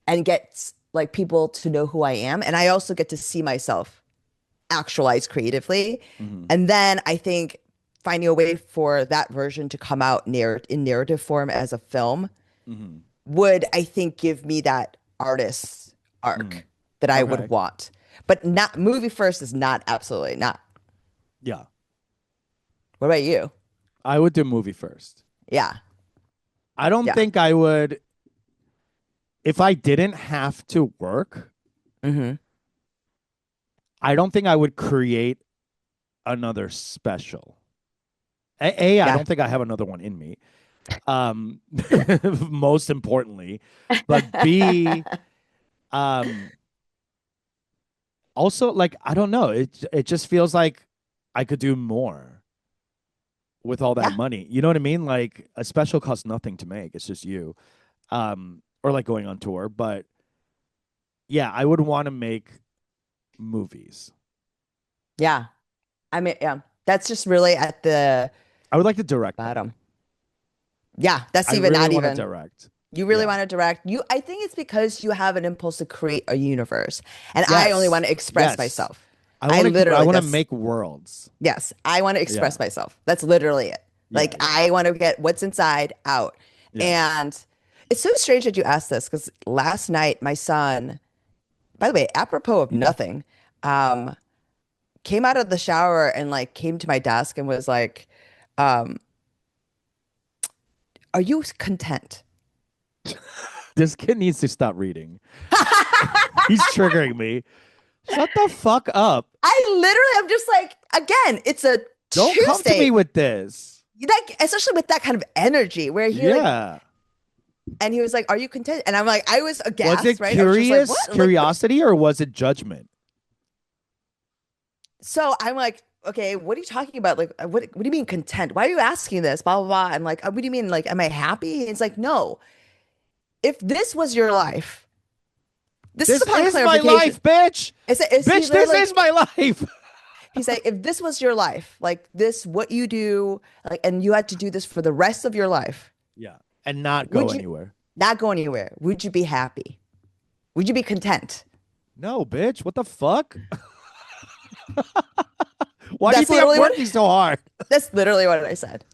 and gets like people to know who I am. And I also get to see myself actualized creatively. Hmm. And then I think finding a way for that version to come out in narrative form as a film Hmm. would, I think, give me that artist's Hmm. arc that I would Okay. want. But not movie first is not absolutely not. Yeah. What about you? I would do movie first. Yeah. I don't Yeah. think I would, if I didn't have to work, Hmm. I don't think I would create another special. I Yeah. don't think I have another one in me. Um, most importantly, but B, um, also like I don't know. It just feels like I could do more with all that Yeah. money. You know what I mean? Like a special costs nothing to make. It's just you. Or like going on tour. But yeah, I would want to make movies. Yeah. I mean, yeah. That's just really at the I would like to direct them. bottom. Yeah. That's I even really not want to even. direct. You really Yeah. want to direct. I think it's because you have an impulse to create a universe, and I only want Yes. to express Yes. myself. I I literally, want to that's, make worlds. yes, I want to Yeah. express myself. That's literally it. Yeah, Like yeah. I want to get what's inside out. Yeah. And it's so strange that you asked this because last night my son, by the way, apropos of nothing, um, came out of the shower and like came to my desk and was like, um, "Are you content?" This kid needs to stop reading. He's triggering me. Shut the fuck up. I literally am just like, again, it's a Don't come to me Tuesday. with this. Like, especially with that kind of energy where he like, Yeah. and he was like, "Are you content?" And I'm like, I was Was aghast, it right? I was just like, "What?" Like, curiosity, or was it judgment? so I'm like, "Okay, what are you talking about? Like, what do you mean content? Why are you asking this? Blah blah blah." I'm like, "What do you mean? Like, am I happy?" And it's like, "No. If this was your life, this is This upon is my clarification." life, bitch. Is he Bitch, this literally? is my life. He's like, "If this was your life, like this, what you do, like, and you had to do this for the rest of your life, Yeah. And not go would you anywhere. not go anywhere? Would you be happy? Would you be content?" No, bitch. What the fuck? Why do you That's think I'm literally what working so hard? that's literally what I said.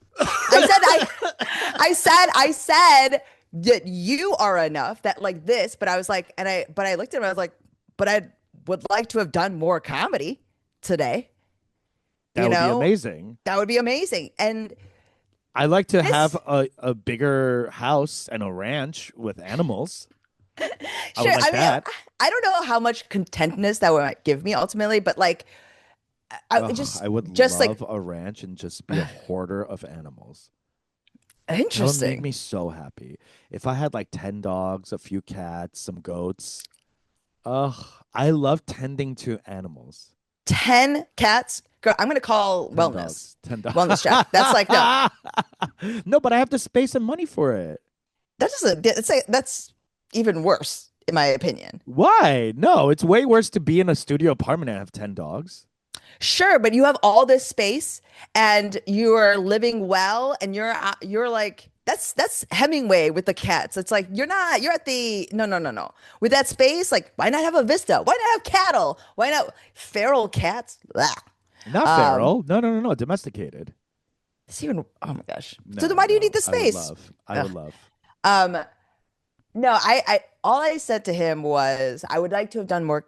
I said that you are enough that like this, but I was like, but I looked at him, I was like, but I would like to have done more comedy today. That You would be know, amazing. that would be amazing. And I like to have this, a bigger house and a ranch with animals. I sure, would like I mean, that. I don't know how much contentness that would give me ultimately, but like, I Ugh, just, I would just like, love a ranch and just be a hoarder of animals. That would make interesting. me so happy. If I had like 10 dogs, a few cats, some goats. Ugh, I love tending to animals. 10 cats. Girl, I'm gonna call 10 wellness. dogs. 10 dogs. Wellness check. That's like, no, No, but I have the space and money for it. that doesn't, that's even worse, in my opinion. Why? No, it's way worse to be in a studio apartment and have 10 dogs. Sure, but you have all this space and you're living well and you're like that's Hemingway with the cats. It's like you're at the no. With that space, like why not have a vista? Why not have cattle? Why not feral cats? Blah. Not Um, feral. No. Domesticated. it's even oh my gosh. So No, then why do you need no. the I would space? love. I would Ugh. love. Um, no, I all I said to him was I would like to have done more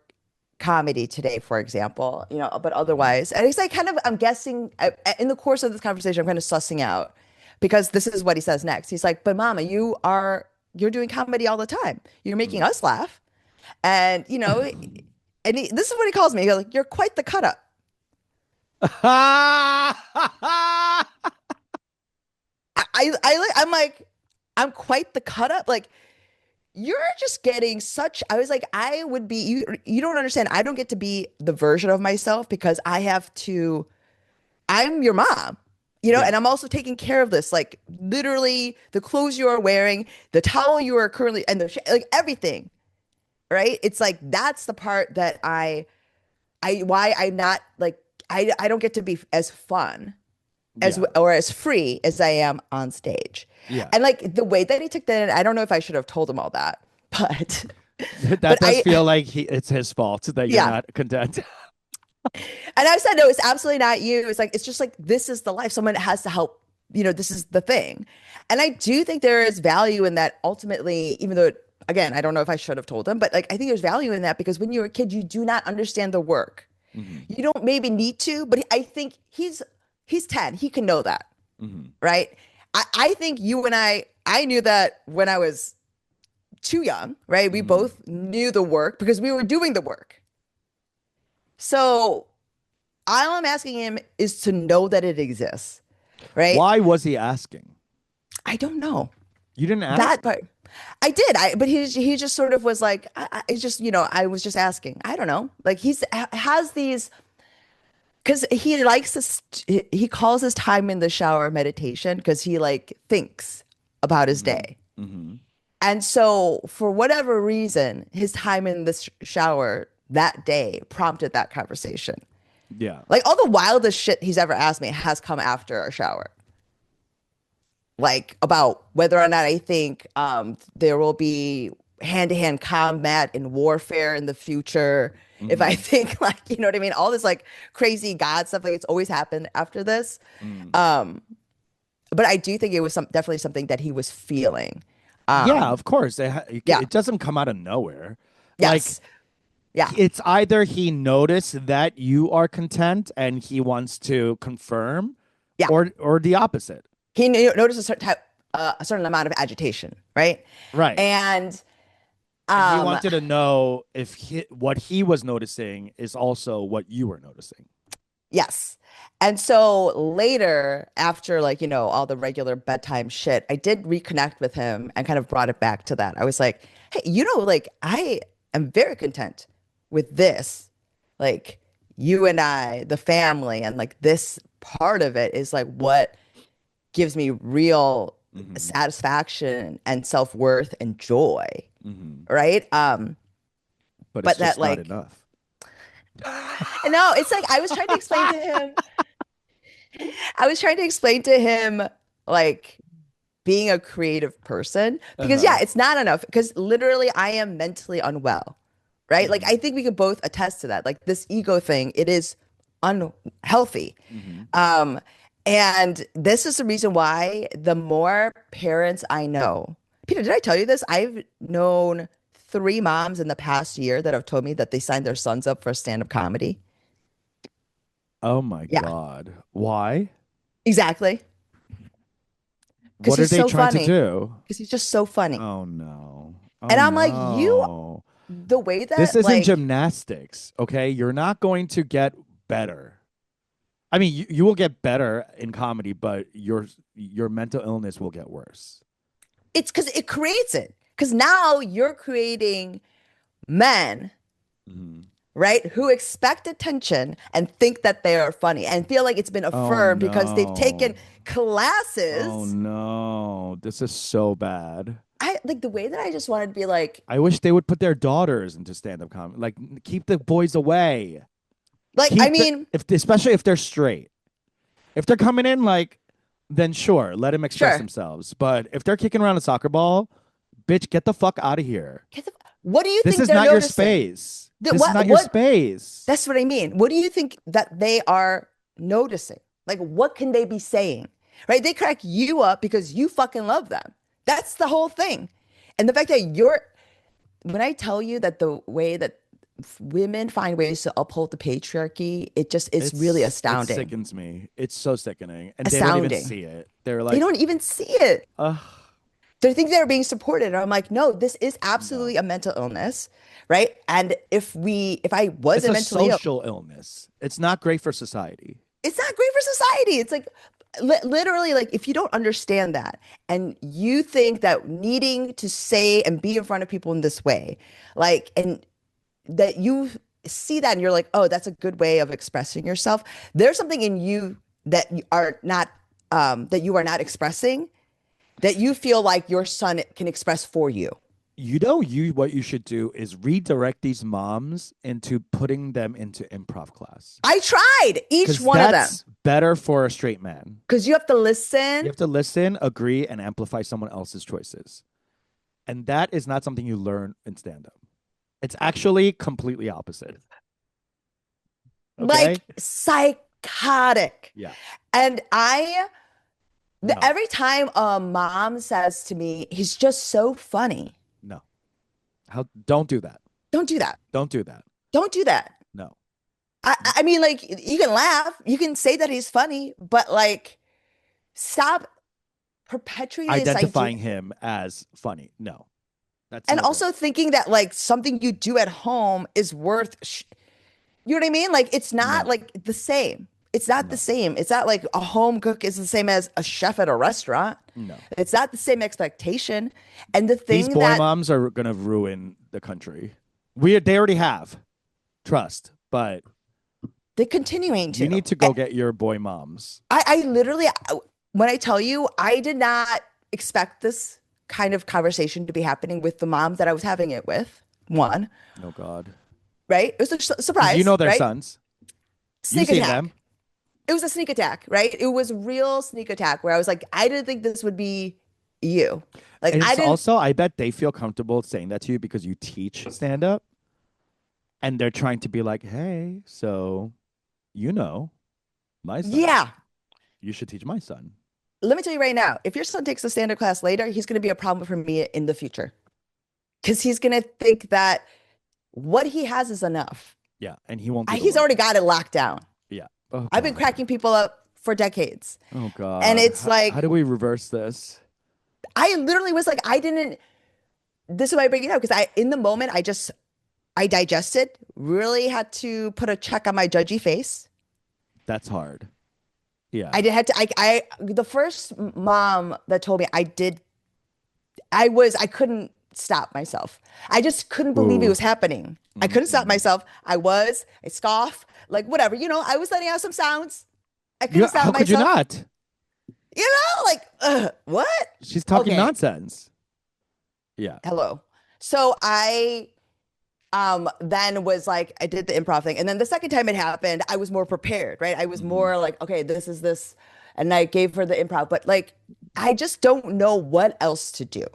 comedy today, for example, but Mhm. otherwise, and he's like, kind of, I'm guessing in the course of this conversation, I'm kind of sussing out because this is what he says next. He's like, but Mama, you're doing comedy all the time. You're making Mm. us laugh. And, this is what he calls me. He's like, you're quite the cut up. I'm like, I'm quite the cut up. Like, you're just getting such, I was like, I would be, you don't understand. I don't get to be the version of myself because I'm your mom, Yeah. and I'm also taking care of this, like literally the clothes you are wearing, the towel you are currently, and like everything, right? It's like, that's the part that why I'm not like, I don't get to be as fun Yeah. or as free as I am on stage. Yeah. And like the way that he took that, I don't know if I should have told him all that, but, but That does I, feel like it's his fault that you're yeah. not content. And I said, no, it's absolutely not you. It's like, it's just like, this is the life. Someone has to help, this is the thing. And I do think there is value in that ultimately, even though, again, I don't know if I should have told him, but like, I think there's value in that because when you're a kid, you do not understand the work. Hmm. You don't maybe need to, but I think he's 10. He can know that, Hmm. right? I think you and I knew that when I was too young, right? We Hmm. both knew the work because we were doing the work. So all I'm asking him is to know that it exists, right? Why was he asking? I don't know You didn't that ask? part. I did. But he just sort of was like, it's just I was just asking. I don't know. Like has these because he likes this. He calls his time in the shower meditation because he like thinks about his Hmm. day. Hmm. And so, for whatever reason, his time in the shower that day prompted that conversation. Yeah. Like all the wildest shit he's ever asked me has come after a shower. Like about whether or not I think there will be hand-to-hand combat in warfare in the future. If I Hmm. think like, you know what I mean? All this like crazy God stuff, like it's always happened after this. Mm. Um, but I do think it was definitely something that he was feeling. Yeah, Um, of course. yeah, It doesn't come out of nowhere. Like, yes, yeah, it's either he noticed that you are content and he wants to confirm, yeah. or the opposite. He noticed a certain amount of agitation, right? Right. And And he um, wanted to know if what he was noticing is also what you were noticing. yes. And so later, after like, all the regular bedtime shit, I did reconnect with him and kind of brought it back to that. I was like, hey, like I am very content with this. Like you and I, the family, and like this part of it is like what gives me real Hmm. satisfaction and self-worth and joy, Hmm. right? But it's But that just not like enough. no, it's like I was trying to explain to him. I was trying to explain to him like being a creative person because yeah, Uh-huh. it's not enough because literally I am mentally unwell, right? Like I Hmm. think we could both attest to that. Like this ego thing, it is unhealthy. Hmm. Um, and this is the reason why the more parents I know, Peter, did I tell you this? I've known three moms in the past year that have told me that they signed their sons up for stand-up comedy. Oh my Yeah, God. Why? exactly. Because What are he's they so trying to funny. do? Because he's just so funny. Oh no. And Oh I'm like, no. the way This that isn't like, gymnastics, okay? You're not going to get better. I mean, you will get better in comedy, but your mental illness will get worse. it's because it creates it. Because now you're creating men, Mhm. right, who expect attention and think that they are funny and feel like it's been Oh affirmed because they've taken no. Oh classes. no. This is so bad. I like the way that I just wanted to be like, I wish they would put their daughters into stand-up comedy. Like, keep the boys away. Like, I Keep the mean, if especially if they're straight. If they're coming in like, then sure, let them express sure. themselves. But if they're kicking around a soccer ball, bitch, get the fuck out of here. What do you This think is they're not your noticing? space. This is not your What space. That's what I mean. What do you think that they are noticing? Like, what can they be saying? Right? They crack you up because you fucking love them. That's the whole thing. And the fact that when I tell you that the way that women find ways to uphold the patriarchy, it's really It astounding. sickens me. It's so sickening, and they don't even Astounding. see it. They're They like, don't even see it. ugh, They think they're being supported. And I'm like, no, this is no. absolutely a mental illness, right? And if I It's wasn't a mentally ill, social illness. It's not great for society. it's not great for society. It's like literally, like, if you don't understand that and you think that needing to say and be in front of people in this way, like, and that you see that and you're like, oh, that's a good way of expressing yourself. There's something in you that you are not expressing that you feel like your son can express for you. You what you should do is redirect these moms into putting them into improv class. I tried each Because one of them that's better for a straight man. because you have to You listen. have to listen, agree, and amplify someone else's choices. And that is not something you learn in stand up. It's actually completely opposite. Like Okay? psychotic. Yeah. And No. every time a mom says to me, he's just so funny. No. Don't do that. Don't do that. Don't do that. Don't do that. No. I mean, like, you can laugh, you can say that he's funny, but like, stop perpetuating this Identifying idea. him as funny. No. That's And no also go. thinking that like something you do at home is worth, you know what I mean? Like, it's not No. like the same. It's not the No. same. It's not like a home cook is the same as a chef at a restaurant. No. It's not the same expectation. And the These thing boy that moms are gonna ruin the country. They already have. Trust. But they're continuing you to. need to go get your boy moms. I literally, when I tell you, I did not expect this kind of conversation to be happening with the mom that I was having it with. One, Oh God. right? It was a Because you surprise, know their right? sons. You've Sneak seen attack. them. It was a sneak attack, right? It was a real sneak attack where I was like, I didn't think this would be you. Like, And I it's didn't, also, I bet they feel comfortable saying that to you because you teach stand up and they're trying to be like, hey, so you know, my son, yeah. you should teach my son. Let me tell you right now, if your son takes a standard class later, he's going to be a problem for me in the future because he's going to think that what he has is enough. Yeah. And he won't do the He's work. already got it locked down. Yeah. Oh, I've been God. cracking people up for decades. Oh, And God. it's How like, do we reverse this? I literally was like, I didn't, this is why I bring it up because in the moment, I digested, really had to put a check on my judgy face. That's hard. Yeah. Had to, the first mom that told me I couldn't stop myself. I just couldn't believe it Ooh. was happening. I couldn't stop myself. I scoff, like whatever, I was letting out some sounds. I couldn't stop How could you myself. not? Like, what? She's talking Okay. nonsense. Yeah. Hello. So I then was like, I did the improv thing. And then the second time it happened, I was more prepared, right? I was more like, okay, this is this. And I gave her the improv, but like, I just don't know what else to do.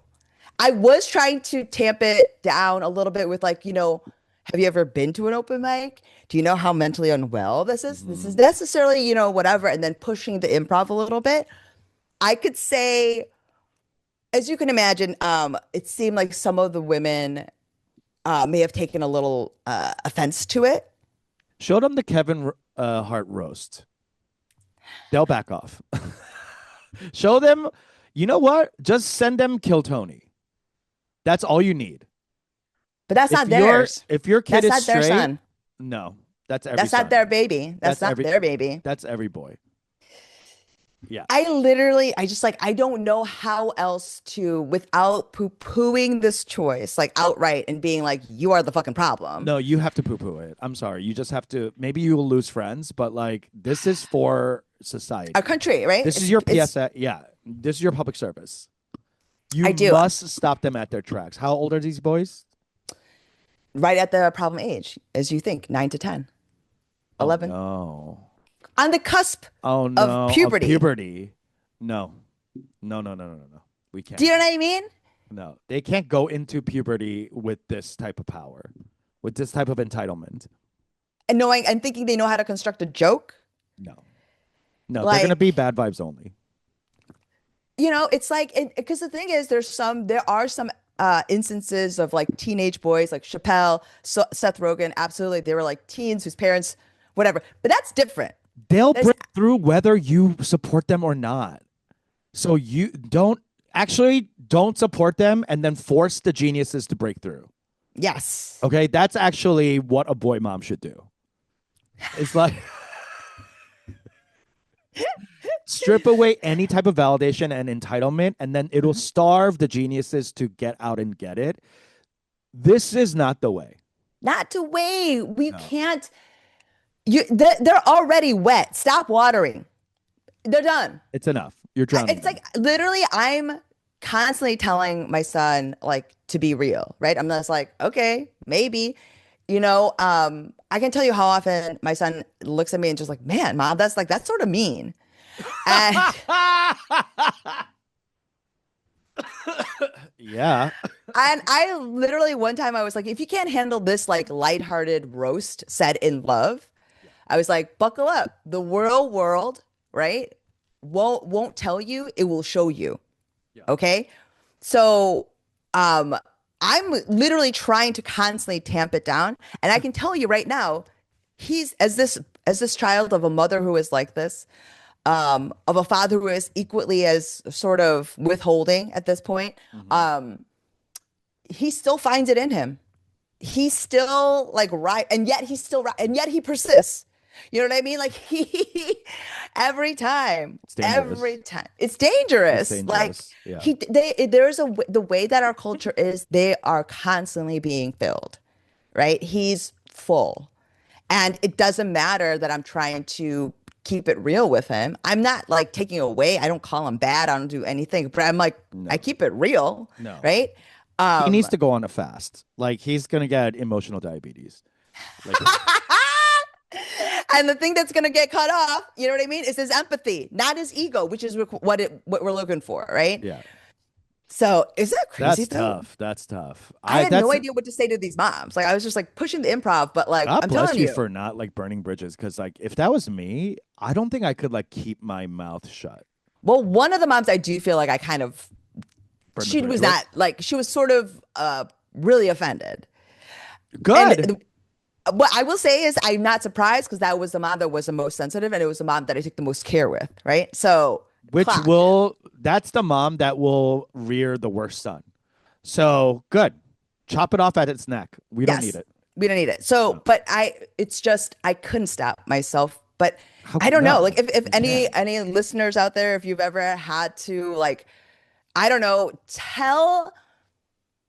I was trying to tamp it down a little bit with like, have you ever been to an open mic? Do you know how mentally unwell this is? This is necessarily, whatever. And then pushing the improv a little bit. I could say, as you can imagine, it seemed like some of the women may have taken a little offense to it. Show them the Kevin Hart roast. They'll back off. Show them, you know what? Just send them Kill Tony. That's all you need. But that's not theirs. If your kid That's is not their straight, son. no, that's every That's son. not their baby. That's not every their baby. That's every boy. Yeah. I just like, I don't know how else to, without poo-pooing this choice, like outright and being like, you are the fucking problem. No, you have to poo-poo it. I'm sorry. You just have to. Maybe you will lose friends, but like this is for society. Our country, right? This is your PSA. Yeah, this is your public service. You I do. must stop them at their tracks. How old are these boys? Right at the problem age, as you think, 9 to 10. Oh 11, no. on the cusp Oh of no. Of puberty. puberty. No. No, no, no, no, no, no. We Do can't you know do what I mean? no. They can't go into puberty with this type of power, with this type of entitlement. And knowing and thinking they know how to construct a joke. No. No, they're gonna Like, be bad vibes only. it's like, because the thing is, there are some instances of like teenage boys, like Chappelle, Seth Rogen, absolutely. They were like teens whose parents, whatever. But that's different. They'll There's, break through whether you support them or not. So you don't support them and then force the geniuses to break through. yes. Okay, that's actually what a boy mom should do. It's like strip away any type of validation and entitlement, and then it'll Mhm. starve the geniuses to get out and get it. This is not the way. Not to wait. We No, can't. They're already wet. Stop watering. They're done. it's enough. You're drowning It's them. like literally, I'm constantly telling my son like to be real, right? I'm just like, okay, maybe, I can tell you how often my son looks at me and just like, man, mom, that's sort of mean. And Yeah. and I literally one time I was like, if you can't handle this like lighthearted roast said in love, I was like, buckle up. The real world, right? Won't tell you, it will show you. Yeah. Okay. So I'm literally trying to constantly tamp it down. And I can tell you right now, he's as this child of a mother who is like this, of a father who is equally as sort of withholding at this point, Mhm. he still finds it in him. He's still like right, and yet he's still right, and yet he persists. You know what I mean? Like he It's dangerous. every time it's It's dangerous. Like dangerous. Yeah. the way that our culture is, they are constantly being filled, right? He's full. And it doesn't matter that I'm trying to keep it real with him. I'm not like taking away. I don't call him bad. I don't do anything, but I'm like, I No. keep it real, No. right? He Um, needs to go on a fast. Like he's gonna get emotional diabetes. Like and the thing that's gonna get cut off, you know what I mean, is his empathy, not his ego, which is what we're looking for, right? yeah. So is that crazy That's though? tough. That's tough. I I had no that's idea what to say to these moms. Like I was just like pushing the improv, but like God I'm bless telling you you, for not like burning bridges because like if that was me, I don't think I could like keep my mouth shut. well, one of the moms I do feel like I kind of Burn the she bridge was with. not like she was sort of really offended. And Good. what I will say is I'm not surprised because that was the mom that was the most sensitive and it was the mom that I took the most care with, right? So Which clap. will that's the mom that will rear the worst son. So good. Chop it off at its neck. We don't need Yes, it. we don't need it. So, No. but it's just I couldn't stop myself. But How I don't know. Like no, if you any can't. any listeners out there, if you've ever had to like, I don't know, tell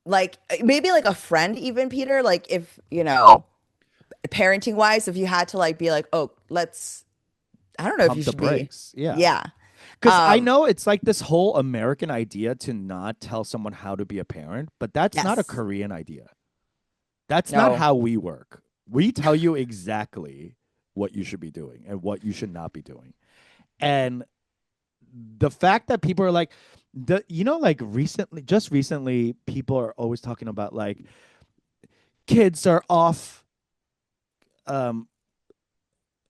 like maybe like a friend even, Peter, like if parenting wise, if you had to like be like, oh, I don't know if you Pump the should be, brakes. Yeah. yeah. Because I Um, know it's like this whole American idea to not tell someone how to be a parent, but that's not a yes. Korean idea. That's not No. how we work. We tell you exactly what you should be doing and what you should not be doing. And the fact that people are like, like just recently, people are always talking about like kids are off. Um,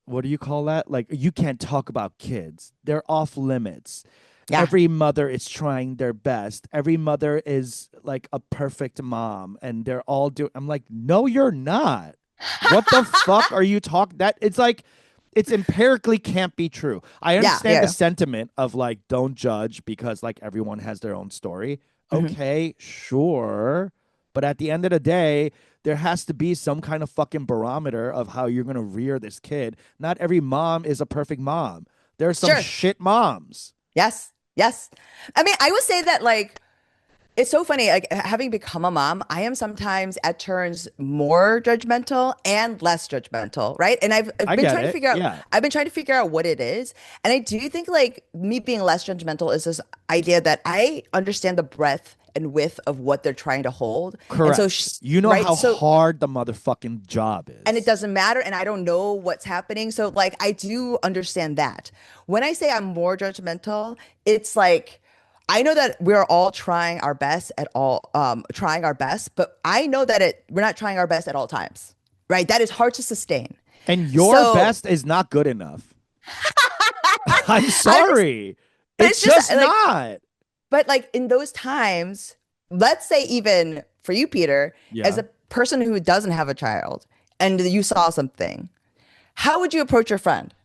what do you call that? Like you can't talk about kids. They're off limits. Yeah. Every mother is trying their best. Every mother is like a perfect mom and they're all doing I'm like, "No, you're not. What the fuck are you talking that it's like it's empirically can't be true. I Yeah. understand the Yeah. sentiment of like don't judge because like everyone has their own story. Mhm. Okay, sure. But at the end of the day, there has to be some kind of fucking barometer of how you're going to rear this kid. Not every mom is a perfect mom. There's some Sure. shit moms. Yes. Yes. I mean, I would say that like it's so funny, like having become a mom, I am sometimes at turns more judgmental and less judgmental, right? And I've I been get trying to it. figure out, Yeah. I've been trying to figure out what it is. And I do think like me being less judgmental is this idea that I understand the breadth and width of what they're trying to hold. And so, Correct. You know right. how So, hard the motherfucking job and it is. doesn't matter. And I don't know what's happening. So, like, I do understand that. When I say I'm more judgmental, it's like, I know that we're all trying our best at all, trying our best, but I know that we're not trying our best at all times, right? That is hard to sustain. And your So, best is not good enough. I'm I understand, sorry. but It's it's just just like, not. but like in those times, let's say even for you, Peter, as Yeah. a person who doesn't have a child and you saw something, how would you approach your friend?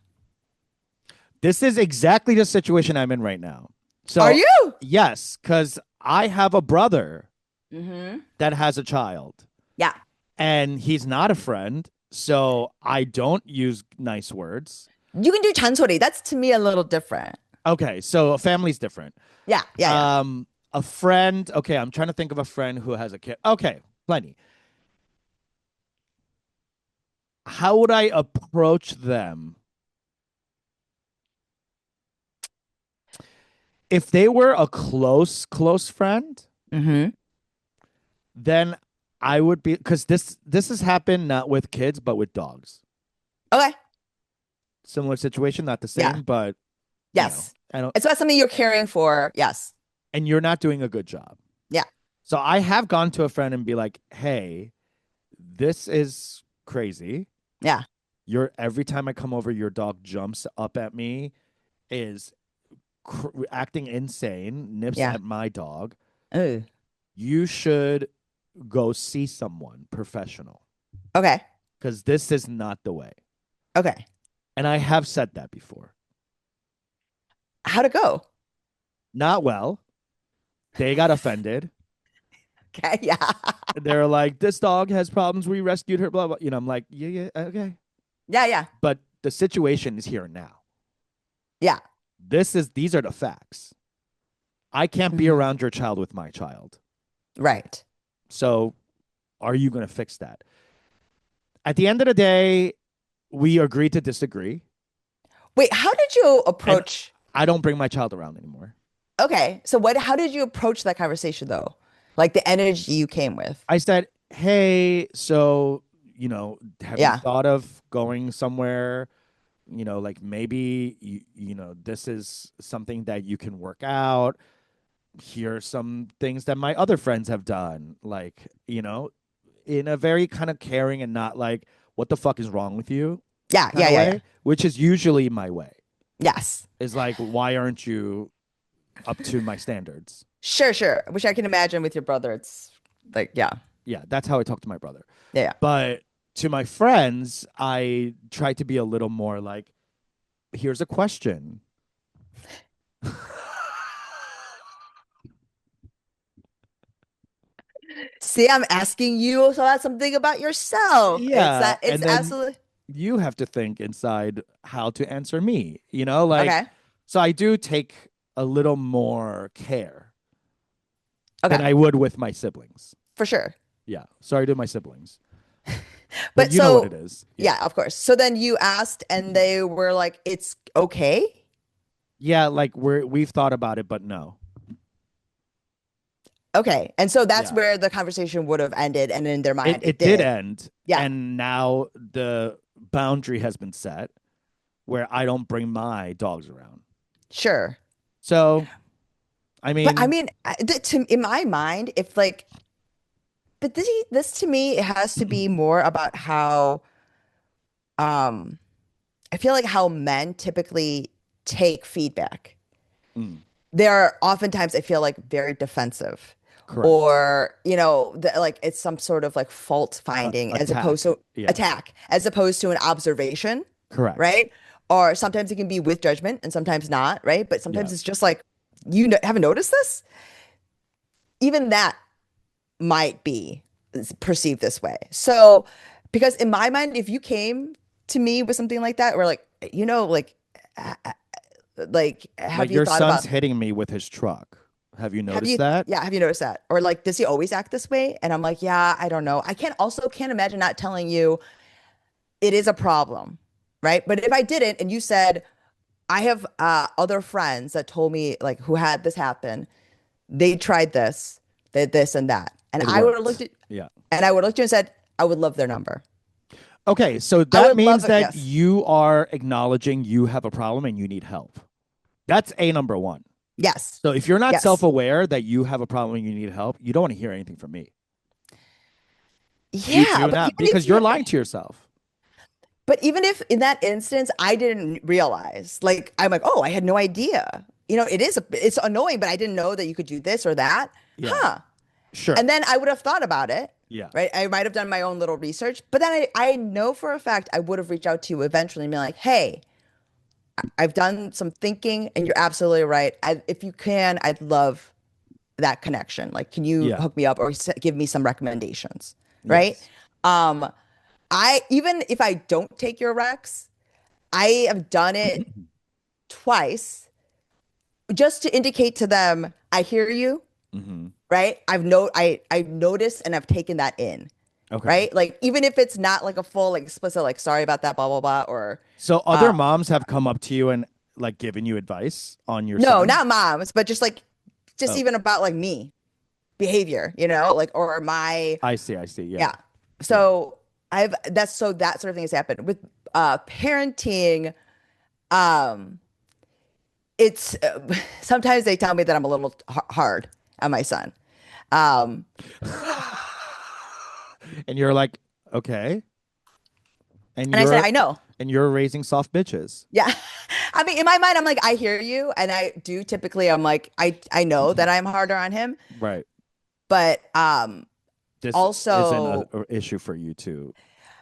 This is exactly the situation I'm in right now. Are So, you? yes, because I have a brother Mm-hmm. that has a child Yeah. and he's not a friend. So I don't use nice words. You can do 잔소리. That's to me a little different. Okay. So a family's different. Yeah. Yeah. Yeah. A friend. Okay. I'm trying to think of a friend who has a kid. Okay. Plenty. How would I approach them? If they were a close friend, Mm-hmm. then I would be because this has happened not with kids but with dogs. Okay. Similar situation, not the Yeah. same, but Yes. I don't. It's not something you're caring for. Yes. And you're not doing a good job. Yeah. So I have gone to a friend and be like, "Hey, this is crazy. Yeah. You're every time I come over, your dog jumps up at me, is acting insane, nips Yeah. at my dog. Ooh. You should go see someone professional Okay. because this is not the way." Okay. And I have said that before. How'd it go? Not well. They got offended. Okay. Yeah. They're like, "This dog has problems. We rescued her." Blah blah. I'm like, "Yeah, yeah, okay." Yeah. Yeah. But the situation is here and now. Yeah. These are the facts. I can't be Mhm. around your child with my child. Right. So, are you going to fix that? At the end of the day, we agree to disagree, Wait, how did you and approach? I don't bring my child around anymore. Okay. So how did you approach that conversation though? Like the energy you came with. I said, "Hey, so, have you Yeah. thought of going somewhere? Like maybe this is something that you can work out. Here's some things that my other friends have done, like, in a very kind of caring and not like, what the fuck is wrong with you Yeah. kind Yeah. of Yeah. Yeah. way, which is usually my way. Yes. Is like, why aren't you up to my standards? Sure. Sure. Which I can imagine with your brother. It's like, yeah. Yeah, that's how I talk to my brother. Yeah. Yeah. But to my friends, I try to be a little more like, here's a question. See, I'm asking you so that's something about yourself. It's Yeah, that it's and then absolutely you have to think inside how to answer me, like, okay. so I do take a little more care than Okay. I would with my siblings. For sure. Yeah, sorry to my siblings, but But you know what it so is. Yeah. yeah, of course. So then you asked and they were like, it's okay. Yeah, like we've thought about it, but no. Okay. And so that's Yeah. where the conversation would have ended. And in their It mind, it it did did. end, Yeah. and now the boundary has been set where I don't bring my dogs around. Sure. So, I But I mean, mean, in my mind, if like, but this to me, it has to be more about how, um, I feel like how men typically take feedback. mm, They're oftentimes, I feel like, very defensive, correct. or like it's some sort of like fault finding as opposed Attack. to Yeah, attack, as opposed to an observation, correct. right? Or sometimes it can be with judgment and sometimes not, right? But Yeah. sometimes it's just like haven't noticed this. Even that might be perceived this way. So, because in my mind, if you came to me with something like that, or like, uh, uh, like, Like, have you your thought son's about, hitting me with his truck. Have you noticed that? have you noticed that? Or like, does he always act this way? And I'm like, yeah, I don't know. I can't imagine not telling you it is a problem, right? But if I didn't, and you said, I have other friends that told me like who had this happen, they tried this. this and that. And It I would have looked worked. at Yeah. and I would have looked at you and said, I would love their number. Okay, so I that would love means it. that Yes. you are acknowledging you have a problem and you need help. That's a number one. Yes. So if you're not Yes. self-aware that you have a problem and you need help, you don't want to hear anything from me. You Yeah, do but not, even if because you're you lying to yourself. but even if in that instance I didn't realize, like I'm like, oh, I had no idea. It's annoying, but I didn't know that you could do this or that. Yeah, Huh. sure. And then I would have thought about it, Yeah. right? I might have done my own little research, but then I know for a fact I would have reached out to you eventually and be like, hey, I've done some thinking and you're absolutely right. If you can, I'd love that connection. Like, can you Yeah. hook me up or give me some recommendations, right? Yes. Um, I even if I don't take your recs, I have done it twice just to indicate to them I hear you, Hmm. right? I've noticed and I've taken that in, Okay. right? Like even if it's not like a full like explicit like sorry about that blah blah blah or So other uh moms have come up to you and like given you advice on your no, son? not moms, but just Oh, even about like me behavior, like or my I see. I see. Yeah. yeah. Yeah. So that sort of thing has happened with parenting. Um, it's sometimes they tell me that I'm a little hard on my son. Um, And you're like, okay. And and I said, you're I know. raising soft bitches. Yeah. I mean, in my mind, I'm like, I hear you. And I do typically, I'm like, I know that I'm harder on him, Right. but This isn't also a issue for you to,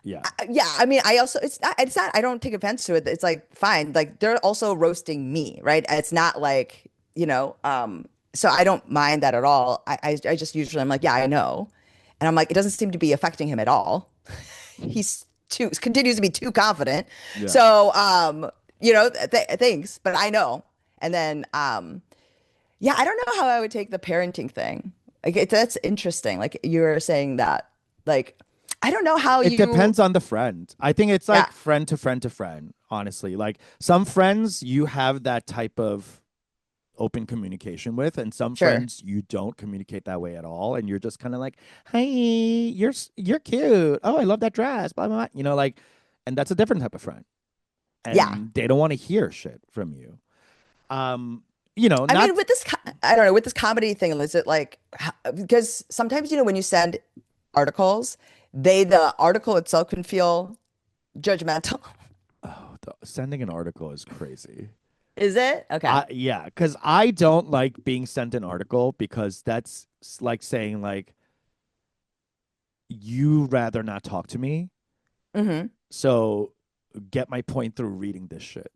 yeah. yeah, I mean, I also it's not I don't take offense to it. It's like fine. Like they're also roasting me, right? It's not like, so I don't mind that at all. I just usually I'm like, yeah, I know. And I'm like, it doesn't seem to be affecting him at all. He's too continues to be too confident. Yeah. So thanks, but I know. And then yeah, I don't know how I would take the parenting thing. Like that's interesting. Like you were saying that. Like I don't know how It you depends on the friend. I think it's yeah. like friend to friend to friend, honestly. Like some friends you have that type of open communication with, and some Sure. friends you don't communicate that way at all, and you're just kind of like, "Hey, you're cute. Oh, I love that dress." Blah blah blah. Like, and that's a different type of friend, Yeah. and they don't want to hear shit from you. Um, I mean, not I don't know, with this comedy thing, is it like, because sometimes, when you send articles, the article itself can feel judgmental. oh, sending an article is crazy. Is it? Okay. Yeah, because I don't like being sent an article because that's like saying like you rather not talk to me. Hmm. So get my point through reading this shit.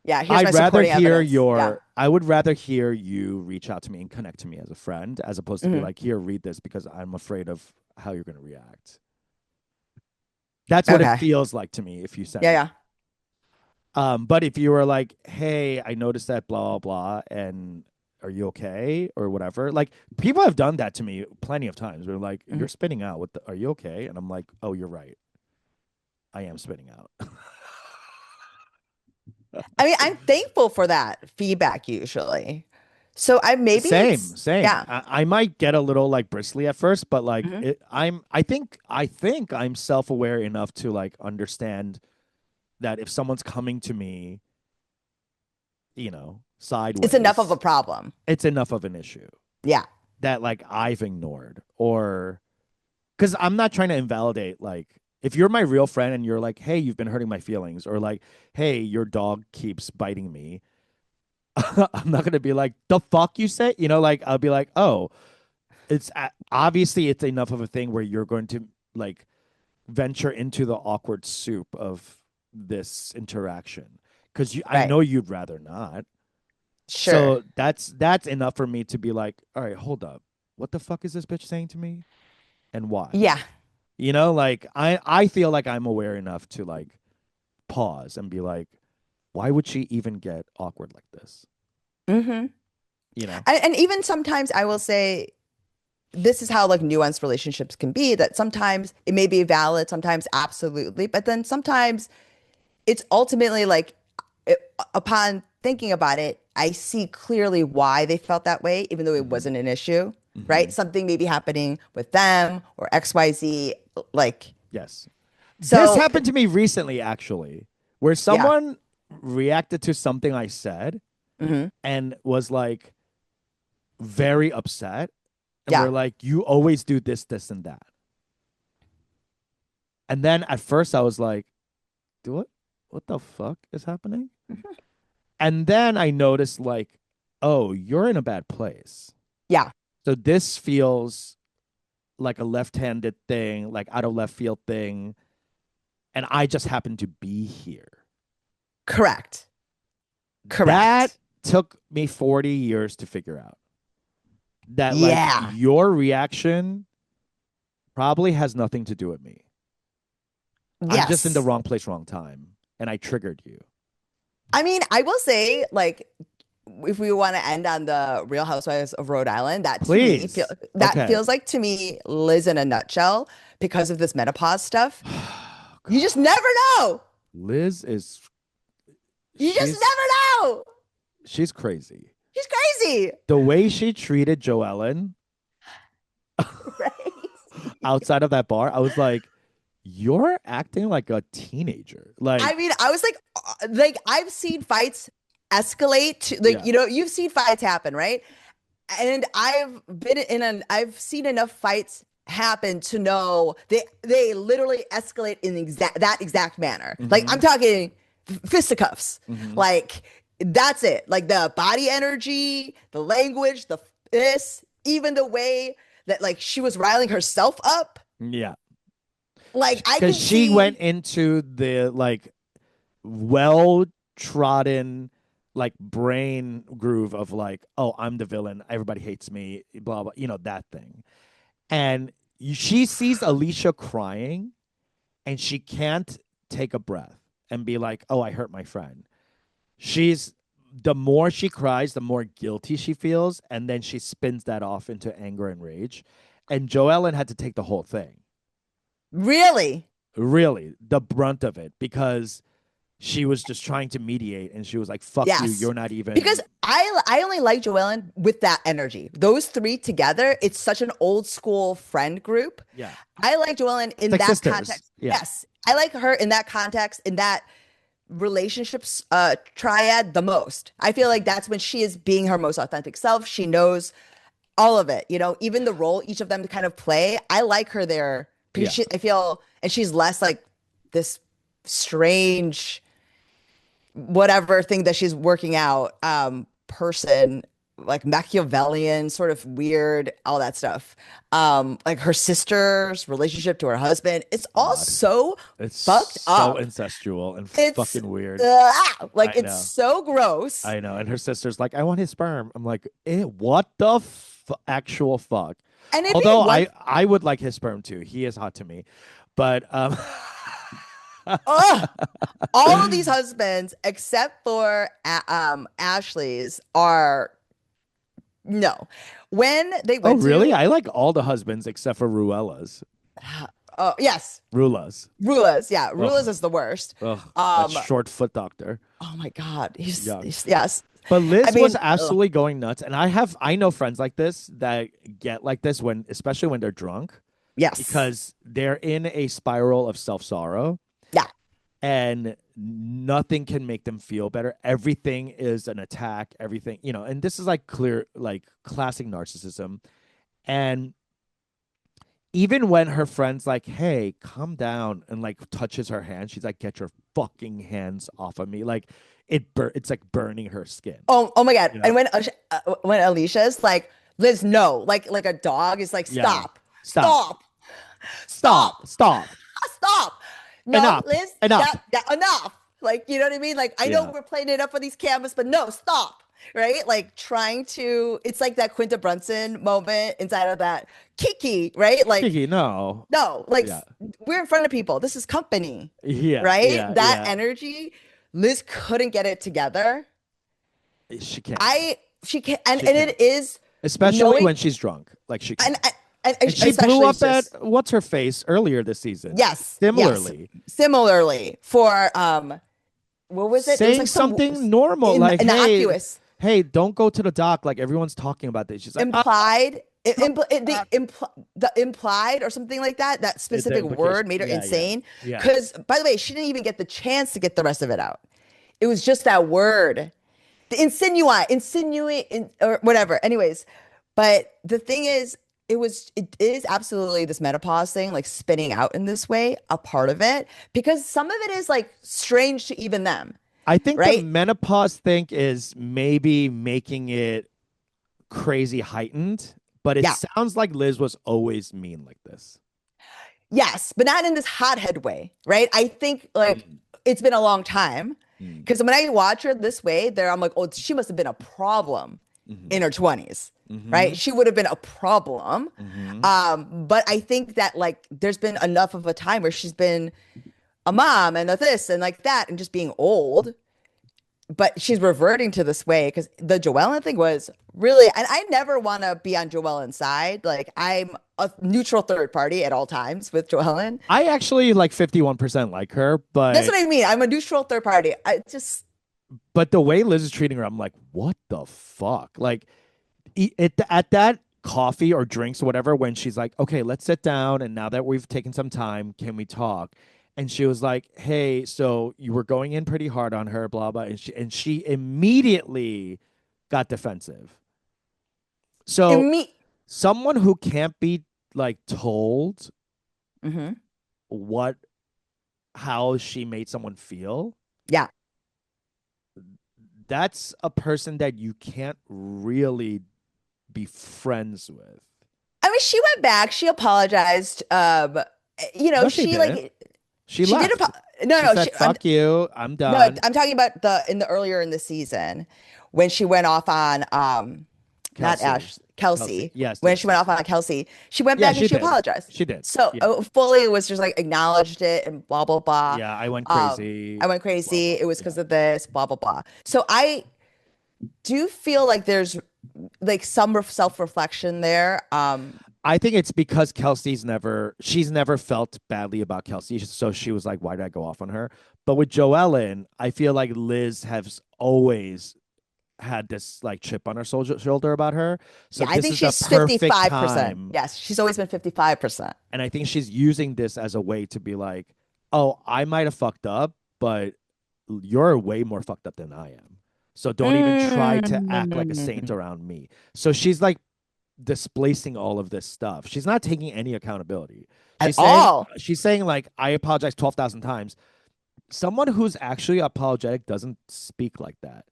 Yeah. Here's my supporting evidence. Yeah. I would rather hear you reach out to me and connect to me as a friend as opposed to be Hmm. like, here, read this because I'm afraid of how you're going to react. That's what it Okay. feels like to me if you send Yeah. it. Yeah. But if you were like, hey, I noticed that blah, blah, blah, and are you okay? Or whatever. Like people have done that to me plenty of times. They're like, Mhm. you're spitting out. Are you okay? And I'm like, oh, you're right. I am spitting out. I mean, I'm thankful for that feedback usually. So maybe Same, it's, same. yeah. I might get a little like bristly at first, but like Hmm. I think I'm self-aware enough to like understand that if someone's coming to me, It's enough of a sideways, problem. it's enough of an issue Yeah. that like I've ignored, or because I'm not trying to invalidate, like if you're my real friend and you're like, hey, you've been hurting my feelings, or like, hey, your dog keeps biting me. I'm not gonna be like, the fuck you say, like I'll be like, oh, it's obviously it's enough of a thing where you're going to like venture into the awkward soup of this interaction because I Right. know you'd rather not. Sure. So that's enough for me to be like, all right, hold up, what the fuck is this bitch saying to me, and why? Yeah. Like I feel like I'm aware enough to like pause and be like, why would she even get awkward like this? Hmm. You know? And even sometimes I will say this is how like nuanced relationships can be that sometimes it may be valid, sometimes absolutely, but then sometimes it's ultimately like upon thinking about it, I see clearly why they felt that way, even though it Mm-hmm. wasn't an issue. right? Something may be happening with them or XYZ. Like, Yes. This so happened to me recently, actually, where yeah. someone reacted to something I said Hmm. and was like very upset. And we're Yeah. like, you always do this, this, and that. And then at first I was like, do what the fuck is happening? And then I noticed like, oh, you're in a bad place. Yeah. So this feels like a left-handed thing, like out of left field thing. And I just happen to be here. Correct. That Correct. took me 40 years to figure out. That like Yeah. your reaction probably has nothing to do with me. I'm just in the Yes. wrong place, wrong time. And I triggered you. I mean, I will say, like, if we want to end on the Real Housewives of Rhode Island, Please. that Okay. feels like to me Liz in a nutshell because of this menopause stuff. You just never know. Liz is You just she's never know. she's crazy. She's crazy. The way she treated Joellen Right. outside of that bar, I was like, you're acting like a teenager. I Like, mean, I was like I've seen fights escalate to, like, yeah. you've seen fights happen, right? And I've seen enough fights happen to know they literally escalate in that exact manner. Like, Mm-hmm. I'm talking fisticuffs. Mm-hmm. Like, that's it. Like, the body energy, the language, even the way that, like, she was riling herself up. Yeah. Like, I Because can she see. went into the like well trodden like brain groove of like, oh, I'm the villain, everybody hates me, blah blah, that thing. And she sees Alicia crying and she can't take a breath and be like, oh, I hurt my friend. She's The more she cries, the more guilty she feels, and then she spins that off into anger and rage. And Joellen had to take the whole thing, Really? really, the brunt of it, because she was just trying to mediate, and she was like, "Fuck you, Yes. you're not Because even." I only like Joellen with that energy. Those three together, it's such an old school friend group. Yeah, I like Joellen it's in like that sisters. context. Yeah, Yes. I like her in that context, in that relationships triad the most. I feel like that's when she is being her most authentic self. She knows all of it, even the role each of them kind of play. I like her there because yeah, I feel, and she's less like this strange whatever thing that she's working out person, like Machiavellian, sort of weird, all that stuff. Like her sister's relationship to her husband, it's all God, so it's fucked so up. incestual and It's fucking weird. like, I it's know, so gross. I know. And her sister's like, "I want his sperm." I'm like, what the actual fuck? And it'd be Although one. I would like his sperm too. He is hot to me, but Ugh, all of these husbands except for Ashley's are no. When they oh went really? to I like all the husbands except for oh yes, Rula's. Rulas, yeah, Rulas Ugh, is the worst. ugh, that Um, short foot doctor. oh my God, Yuck. yes. But I Liz was mean, ugh, absolutely going nuts, and I know friends like this that get like this when, especially when they're drunk, yes, because they're in a spiral of self sorrow, yeah, and nothing can make them feel better. Everything is an attack. Everything, and this is like clear, like classic narcissism. And even when her friend's like, "Hey, calm down," and like touches her hand, she's like, "Get your fucking hands off of me!" Like it's like burning her skin. oh my God. You And know? when Alicia's like, Liz, no, like a dog is like, Yeah. stop, Stop. stop, stop, Stop. Stop. stop. No, Enough. Liz, Enough. that enough. Like, you know what I mean? Like, I know Yeah. we're playing it up for these cameras, but no, stop. Right? Like, trying to, it's like that Quinta Brunson moment inside of that Kiki, right? Like, Kiki, no. no, like, Yeah. we're in front of people. This is company, Yeah. right? Yeah. That Yeah. energy, Liz couldn't get it together. She can't. She can, and She can't. it is Especially knowing, when she's drunk. Like she and, can't. and And she blew especially up at just, what's her face earlier this season. yes, yes. Similarly. Similarly, for, what was it? It was Saying like some something normal, like, innocuous, hey, don't go to the dock. Like everyone's talking about this. She's like, implied the implied or something like that, that The specific implication. word made her Yeah, yeah, insane. yeah. Because, by the way, she didn't even get the chance to get the rest of it out. It was just that word, the insinuate, or whatever. Anyways, but the thing is, it is absolutely this menopause thing, like spinning out in this way, a part of it, because some of it is like strange to even them, I think the right? menopause thing is maybe making it crazy heightened, but it Yeah. sounds like Liz was always mean like this. Yes, but not in this hothead way, right? I think like Mm, it's been a long time mm, because when I watch her this way, there I'm like, oh, she must have been a problem in mhm, her 20s, right? mhm, She would have been a problem. mhm. But I think that like there's been enough of a time where she's been a mom and a this and like that and just being old, but she's reverting to this way because the Joellen thing was really, and I never want to be on Joellen's side. Like I'm a neutral third party at all times with Joellen. I actually like 51% like her, That's but what I mean. I'm a neutral third party. I just, the way Liz is treating her, I'm like, what the fuck? Like at that coffee or drinks or whatever, when she's like, okay, let's sit down, and now that we've taken some time, can we talk? And she was like, hey, so you were going in pretty hard on her, blah blah, and she immediately got defensive. So me. someone who can't be like told Hmm. what how she made someone feel, Yeah. that's a person that you can't really be friends with. I mean, she went back. She apologized. No, she she didn't. like She she did. left. No, She no. said, "Fuck you. I'm No. done." I'm talking about the in the earlier in the season when she went off on not Kelsey. Ash, Kelsey. Kelsey. Yes, When yes, she went yes. off on Kelsey, she went Yeah, back and she she did. apologized. She did. So Yeah. fully was just like acknowledged it and blah blah blah. Yeah, I went Um, crazy. I went Blah crazy. blah. It was Yeah. because of this, blah blah blah. So I do feel like there's like some self-reflection there. I think it's because she's never felt badly about Kelsey. So she was like, why did I go off on her? But with Joellen, I feel like Liz has always had this like chip on her shoulder about her. So Yeah, I this think is the she's perfect 55%. time. Yes, she's always been 55%. And I think she's using this as a way to be like, oh, I might have fucked up, but you're way more fucked up than I am. So don't even try to act like a saint Mm. around me. So she's like displacing all of this stuff. She's not taking any accountability. At all. She's saying like I apologize 12,000 times. Someone who's actually apologetic doesn't speak like that.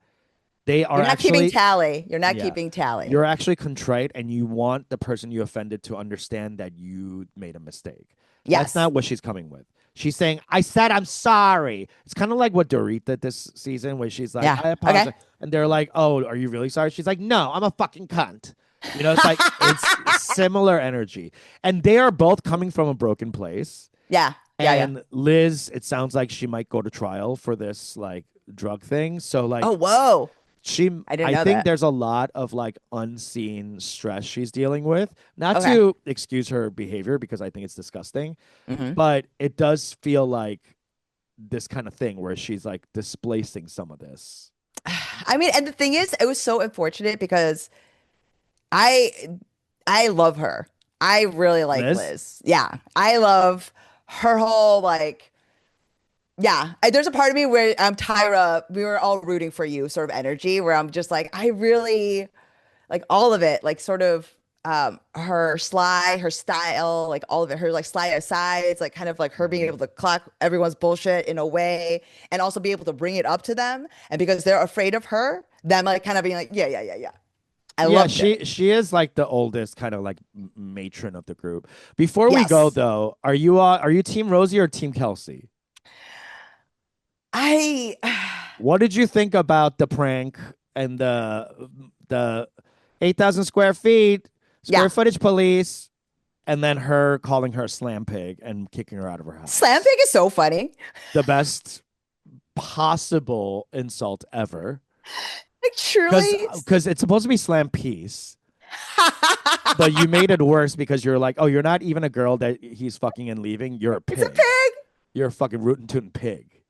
They are You're not keeping actually tally. You're not yeah. keeping tally. You're actually contrite and you want the person you offended to understand that you made a mistake. That's Yes. not what she's coming with. She's saying, I said I'm sorry. It's kind of like what Dorit did this season, where she's like, Yeah. I Okay. apologize. And they're like, oh, are you really sorry? She's like, no, I'm a fucking cunt. You know, it's like, it's similar energy. And they are both coming from a broken place. Yeah. Yeah. Yeah. And Liz, it sounds like she might go to trial for this like drug thing. So, like, Oh, whoa. she I didn't I know think that. there's a lot of like unseen stress she's dealing with, not Okay. to excuse her behavior because I think it's disgusting, Hmm. but it does feel like this kind of thing where she's like displacing some of this. I mean, and the thing is, it was so unfortunate because I I love her. I really like Liz, Liz. Yeah. I love her whole like yeah. There's a part of me where Tyra, we were all rooting for you sort of energy where I'm just like, I really like all of it, like sort of her sly, her style, like all of it, her like sly asides, like kind of like her being Mhm. able to clock everyone's bullshit in a way and also be able to bring it up to them. And because they're afraid of her, them like kind of being like, yeah, yeah, yeah, yeah. I Yeah, loved it. she is like the oldest kind of like matron of the group. Before we go Yes. though, are you team Rosie or team Kelsey? I What did you think about the prank and the 8,000 square feet, yeah. square footage police, and then her calling her a slam pig and kicking her out of her Slam house? Pig is so funny. The best possible insult ever. Like Because truly. it's supposed to be slam piece, but you made it worse because you're like, oh, you're not even a girl that he's fucking and leaving. You're a It's a pig. pig. You're a fucking rootin' tootin' pig.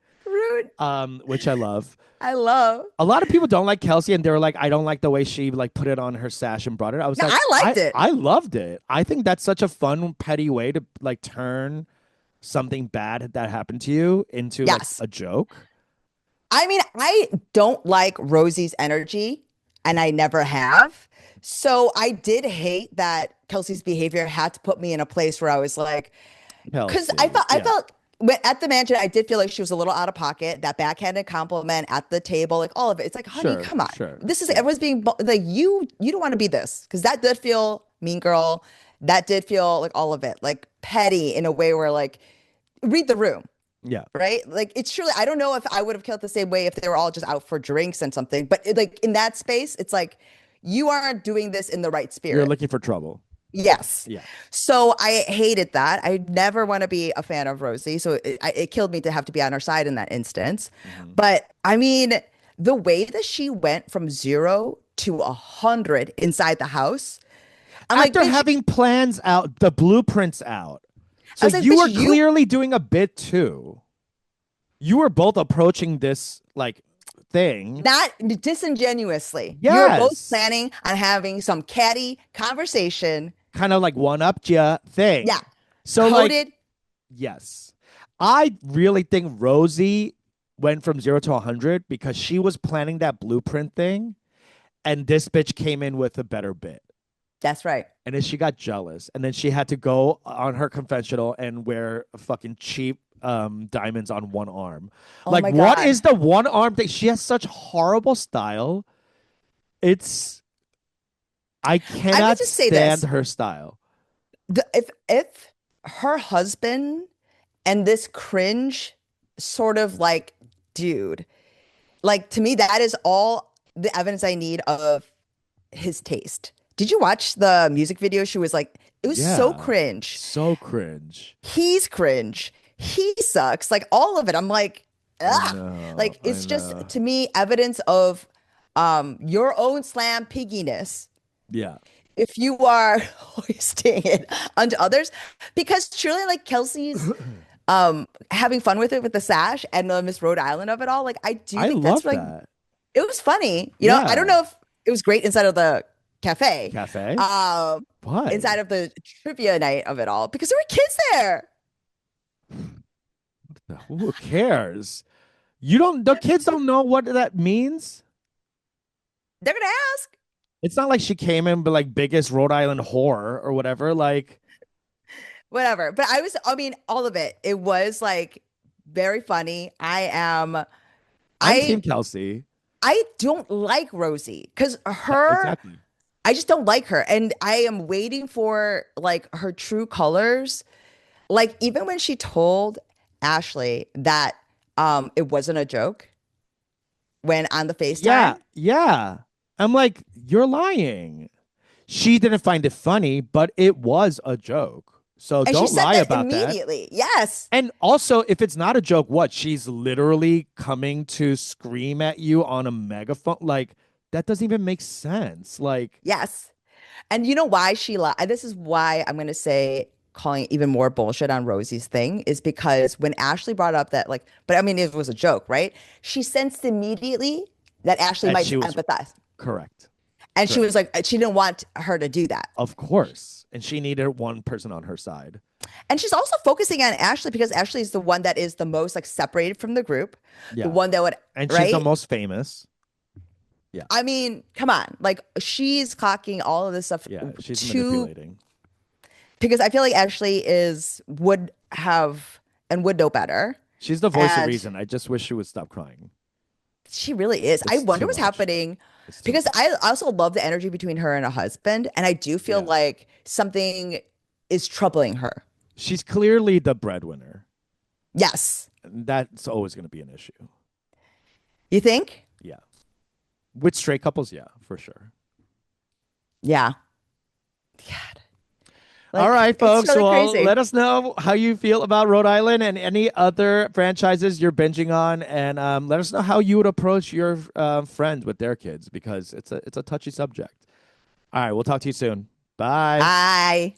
cute. which I love. I love. A lot of people don't like Kelsey, and they're like, I don't like the way she like put it on her sash and brought it. I was No, like, I liked it. I loved it. I think that's such a fun, petty way to like turn something bad that happened to you into like Yes. a joke. I mean, I don't like Rosie's energy, and I never have. So I did hate that Kelsey's behavior had to put me in a place where I was like, because Kelsey, I yeah, felt at the mansion, I did feel like she was a little out of pocket. That backhanded compliment at the table, like all of it. It's like, honey, sure, come on. sure, This is yeah, everyone's being like you don't want to be this because that did feel mean girl. That did feel like all of it, like petty in a way where like read the room. yeah. Right? Like it's truly, I don't know if I would have killed the same way if they were all just out for drinks and something, but like in that space, it's like you aren't doing this in the right You're spirit. looking for trouble. Yes. Yeah, So I hated that. I never want to be a fan of Rosie. So it killed me to have to be on her side in that instance. hmm. But I mean, the way that she went from 0 to 100 inside the house, I'm like, After bitch, having plans out, the blueprints out, I so was like, you bitch, were you clearly doing a bit too. You were both approaching this like thing. not disingenuously. You were both Yes. planning on having some catty conversation. Kind of like one upped ya Yeah, thing. So like, coded. yes. I really think Rosie went from 0 to 100 because she was planning that blueprint thing, and this bitch came in with a better bit. That's right. And then she got jealous. And then she had to go on her confessional and wear fucking cheap diamonds on one arm. Oh Like, my what God. is the one arm thing? She has such horrible style. It's I I would cannot just say stand this. her style. If her husband and this cringe sort of like dude, like to me, that is all the evidence I need of his taste. Did you watch the music video? She was like, it was so Yeah. cringe. So cringe. He's cringe. He sucks. Like all of it. I'm like, I ah. know. Like I it's just know. to me evidence of your own slam pigginess Yeah. if you are hoisting it onto others. Because truly like Kelsey's having fun with it with the sash and the Miss Rhode Island of it all, like I do I think that's love like that. it was funny. I don't Yeah. know if it was great inside of the cafe, Cafe? um, Why? inside of the trivia night of it all, because there were kids there. Who cares? You don't, the kids don't know what that means. They're gonna ask. It's not like she came in but like biggest Rhode Island whore or whatever. Like, Whatever. But I mean, all of it. It was like very funny. I'm Team I Kelsey. I don't like Rosie because Exactly. I just don't like her. And I am waiting for like her true colors. Like even when she told Ashley that it wasn't a joke when on the Yeah. FaceTime. Yeah. I'm like, you're lying. She didn't find it funny, but it was a joke. So And she don't said lie that about that. immediately. Yes. And also, if it's not a joke, what? She's literally coming to scream at you on a megaphone. Like, that doesn't even make sense. Like, Yes. And you know why she lied? This is why I'm going to say calling even more bullshit on Rosie's thing is because when Ashley brought up that, like, but I mean, it was a joke, right? She sensed immediately that Ashley and might she was empathize. correct. And she Correct. was like, she didn't want her to do that. Of course. And she needed one person on her side. And she's also focusing on Ashley because Ashley is the one that is the most like separated from the group, the Yeah. one that would, And she's the right? most famous. Yeah. I mean, come on. Like, she's clocking all of this stuff Yeah. She's to manipulating. because I feel like Ashley would have and would know better. She's the voice of And reason. I just wish she would stop crying. she really is. I It's wonder too what's much. happening It's too because much. I also love the energy between her and her husband. And I do feel Yeah. like something is troubling her. She's clearly the breadwinner. Yes. And that's always going to be an issue. You think? Yeah. With straight couples, yeah, for sure. Yeah. God. All Like, right, it's folks. really Well, crazy. let us know how you feel about Rhode Island and any other franchises you're binging on, and let us know how you would approach your friends with their kids because it's a touchy subject. All right, we'll talk to you soon. Bye. Bye.